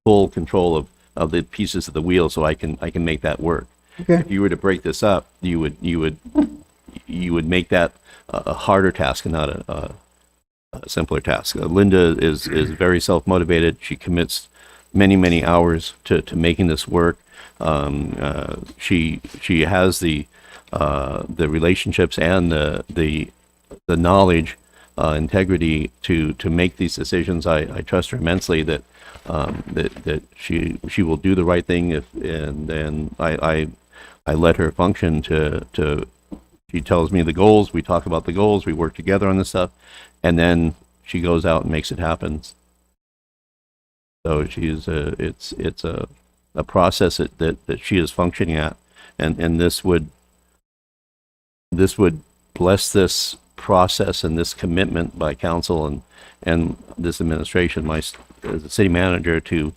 full control of the pieces of the wheel, so I can make that work. Okay. If you were to break this up, you would make that a harder task and not a simpler task. Linda is very self-motivated. She commits many hours to making this work. She has the relationships and the knowledge, integrity to make these decisions. I trust her immensely that she will do the right thing and I let her function to she tells me the goals, we talk about the goals, we work together on this stuff, and then she goes out and makes it happen. So it's a process that she is functioning at, and this would bless this process and this commitment by council and this administration, as a city manager, to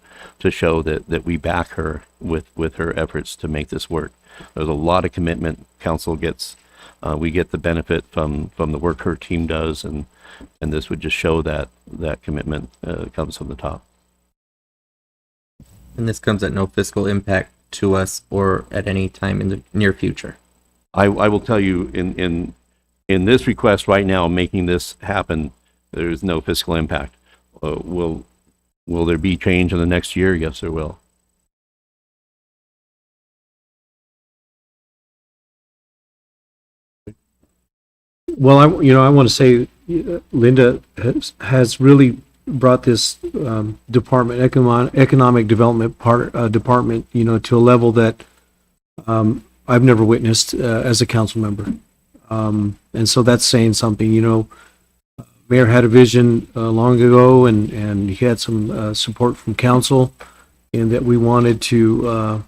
show that we back her with her efforts to make this work. There's a lot of commitment. Council gets, we get the benefit from the work her team does, and this would just show that commitment comes from the top. And this comes at no fiscal impact to us or at any time in the near future. I will tell you, in this request right now, making this happen, there is no fiscal impact. Will there be change in the next year? Yes, there will. Well, I want to say Linda has really brought this department, economic development department, to a level that I've never witnessed as a council member. And so that's saying something. Mayor had a vision long ago, and he had some support from council, and that we wanted to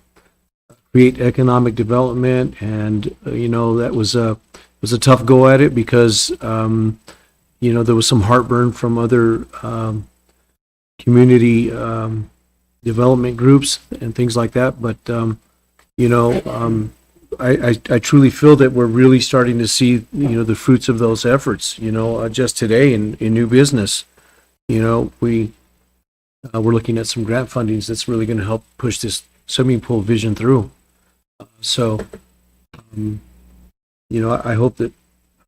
create economic development, and that was a tough go at it because there was some heartburn from other community development groups and things like that. But I truly feel that we're really starting to see the fruits of those efforts. Just today in new business, we're looking at some grant fundings that's really going to help push this swimming pool vision through. So I hope that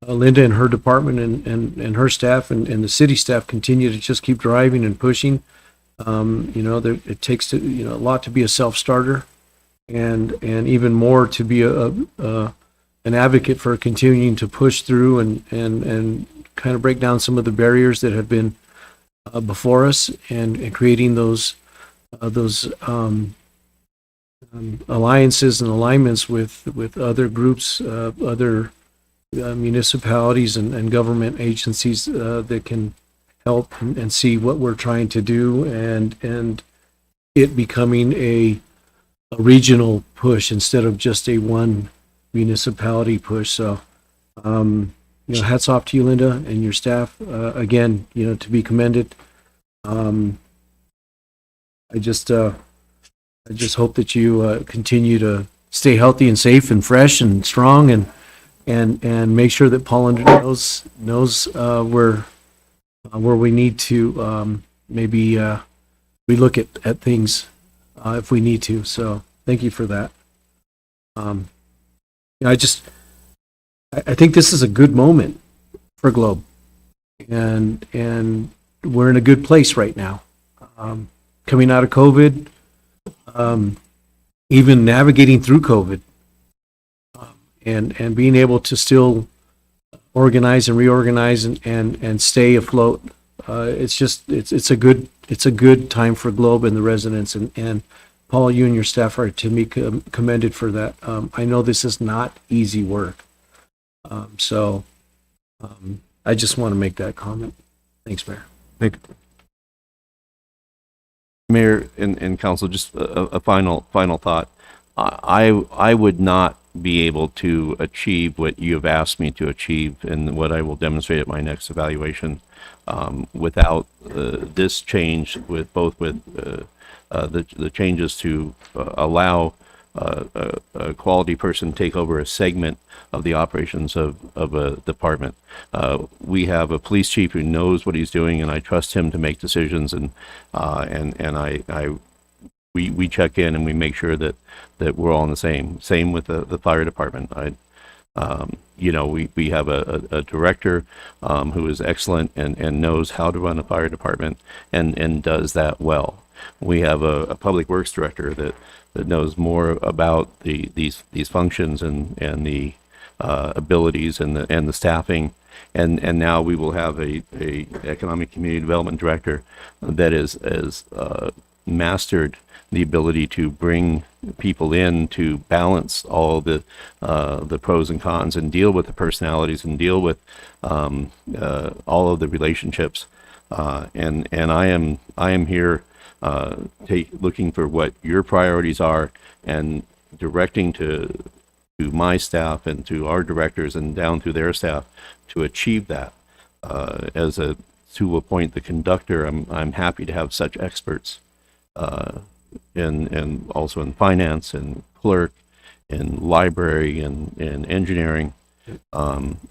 Linda and her department and her staff and the city staff continue to just keep driving and pushing. It takes a lot to be a self-starter, and even more to be an advocate for continuing to push through and kind of break down some of the barriers that have been before us, and creating those alliances and alignments with other groups, other municipalities and government agencies that can help and see what we're trying to do, and it becoming a regional push instead of just a one municipality push. So, hats off to you, Linda, and your staff. Again, to be commended. I just hope that you continue to stay healthy and safe and fresh and strong, and make sure that Paul knows where we need to maybe relook at things if we need to. So thank you for that. I think this is a good moment for Globe, and we're in a good place right now. Coming out of COVID, even navigating through COVID, and being able to still organize and reorganize and stay afloat It's a good time for Globe and the residents, and Paul, you and your staff are to me commended for that. I know this is not easy work. So I just want to make that comment. Thanks, Mayor. Thank you. Mayor and council, just a final thought. I would not be able to achieve what you have asked me to achieve and what I will demonstrate at my next evaluation without this change, with the changes to allow a quality person take over a segment of the operations of a department. We have a police chief who knows what he's doing, and I trust him to make decisions. And we check in and we make sure that we're all in the same with the fire department. We have a director who is excellent and knows how to run a fire department and does that well. We have a public works director that knows more about these functions and the abilities and the staffing, and now we will have a economic community development director that is mastered the ability to bring people in to balance all the pros and cons and deal with the personalities and deal with all of the relationships. And I am here looking for what your priorities are and directing to my staff and to our directors and down through their staff to achieve that. To appoint the conductor, I'm happy to have such experts. And also in finance and clerk and library and engineering.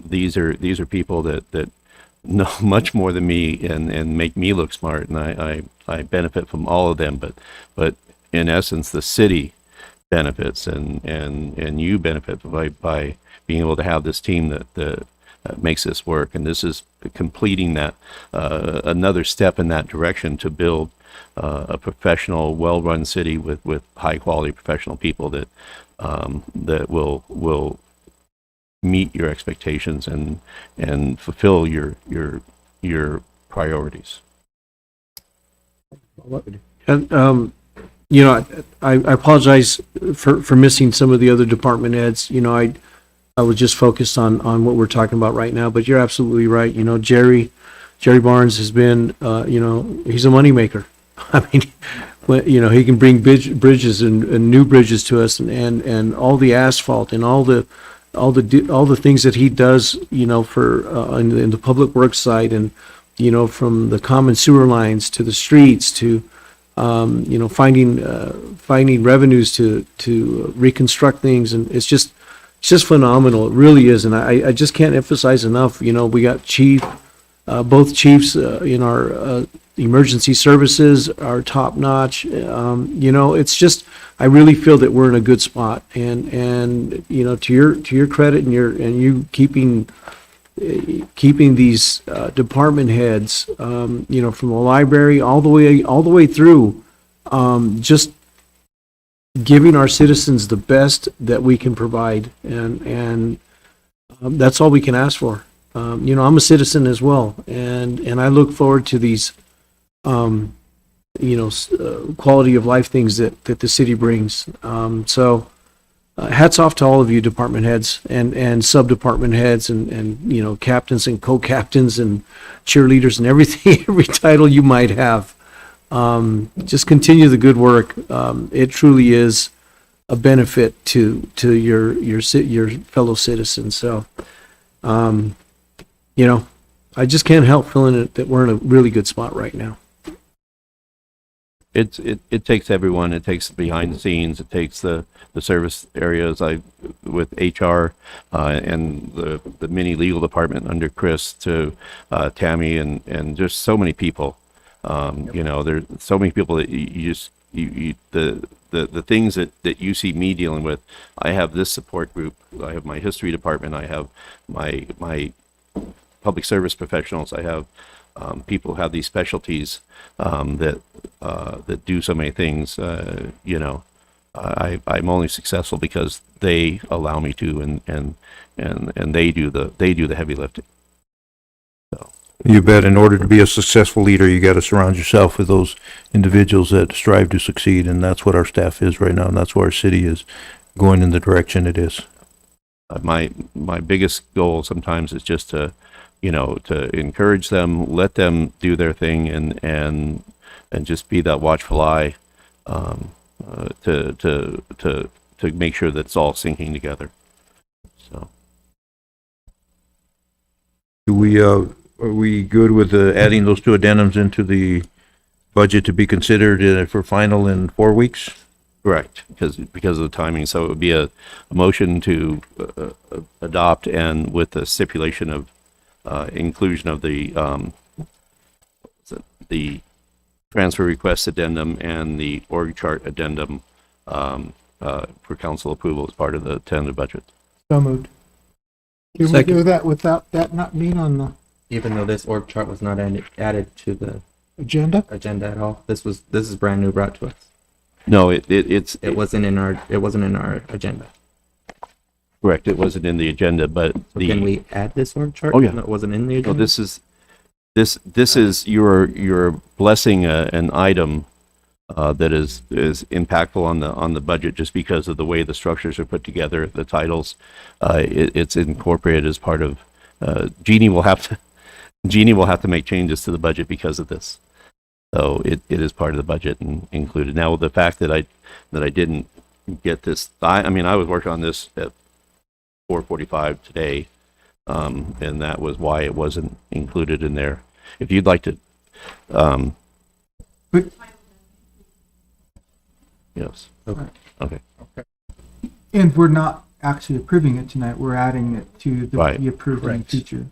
These are people that know much more than me and make me look smart, and I benefit from all of them. But in essence, the city benefits and you benefit by being able to have this team that makes this work. And this is completing that another step in that direction to build a professional, well-run city with high-quality professional people that will meet your expectations and fulfill your priorities. And I apologize for missing some of the other department heads. I was just focused on what we're talking about right now, but you're absolutely right. Jerry Barnes has been, he's a moneymaker. I mean, he can bring bridges and new bridges to us, and all the asphalt and all the things that he does, for in the public works side, and from the common sewer lines to the streets to finding revenues to reconstruct things, and it's just phenomenal. It really is, and I just can't emphasize enough. We got both chiefs in our emergency services are top notch. It's just, I really feel that we're in a good spot, and to your credit and you keeping these department heads, from the library all the way through, just giving our citizens the best that we can provide, and that's all we can ask for. I'm a citizen as well, and I look forward to these quality of life things that the city brings. So hats off to all of you department heads and sub-department heads and captains and co-captains and cheerleaders and everything, every title you might have. Just continue the good work. It truly is a benefit to your fellow citizens. So, I just can't help feeling it that we're in a really good spot right now. It takes everyone. It takes behind the scenes. It takes the service areas. With HR and the mini legal department under Chris to Tammy and just so many people. There's so many people that the things that you see me dealing with. I have this support group. I have my history department. I have my public service professionals. I have people who have these specialties that do so many things. I'm only successful because they allow me to, and they do the heavy lifting. So You bet. In order to be a successful leader, you got to surround yourself with those individuals that strive to succeed, and that's what our staff is right now, and that's why our city is going in the direction it is. My biggest goal sometimes is just to, to encourage them, let them do their thing, and just be that watchful eye, to make sure that it's all syncing together. So. Are we good with adding those two addendums into the budget to be considered for final in 4 weeks? Correct, because of the timing. So it would be a motion to adopt, and with the stipulation of inclusion of the transfer request addendum and the org chart addendum for council approval as part of the tentative budget. So moved. Can we do that without that not being on the Even though this org chart was not added to the agenda? agenda at all, this is brand new brought to us. No, It wasn't in our agenda. correct. It wasn't in the agenda, but So can we add this org chart? Oh, yeah. even though it wasn't in the No, agenda. this is you're blessing an item that is impactful on the budget just because of the way the structures are put together, the titles. It's incorporated as part of. Jeannie will have to make changes to the budget because of this. So it is part of the budget and included. Now, the fact that I didn't get this, I was working on this at 4:45 today, and that was why it wasn't included in there. If you'd like to, yes. Okay. And we're not actually approving it tonight, we're adding it to the Right. be approved in the future.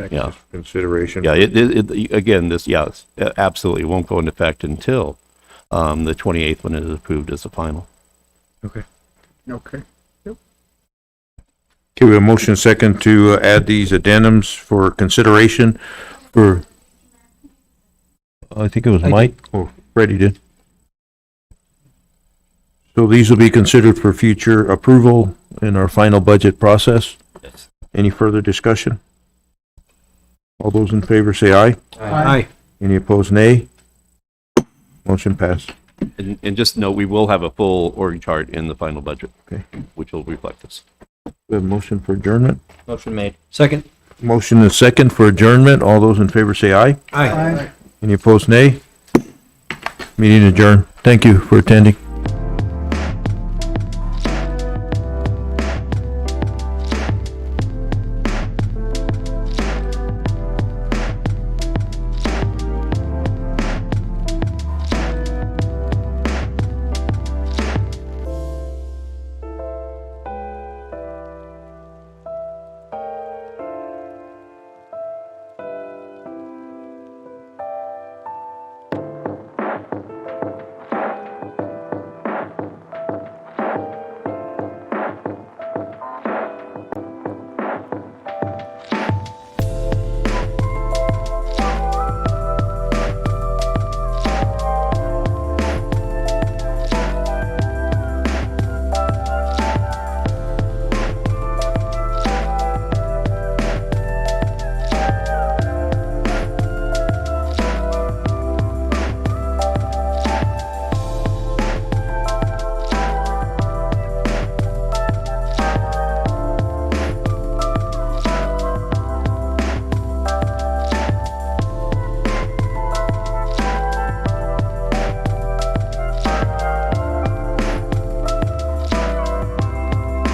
Yeah. Consideration. Yeah, again, this, yes, absolutely, it won't go into effect until the 28th when it is approved as the final. Okay. Okay, we have a motion second to add these addendums for consideration for, I think it was Mike, or Freddie did. So these will be considered for future approval in our final budget process. Yes. Any further discussion? All those in favor say aye. Aye. Any opposed, nay? Motion passed. And just note, we will have a full org chart in the final budget. Okay. Which will reflect this. We have a motion for adjournment. Motion made. Second. Motion is second for adjournment. All those in favor say aye. Aye. Any opposed, nay? Meeting adjourned. Thank you for attending.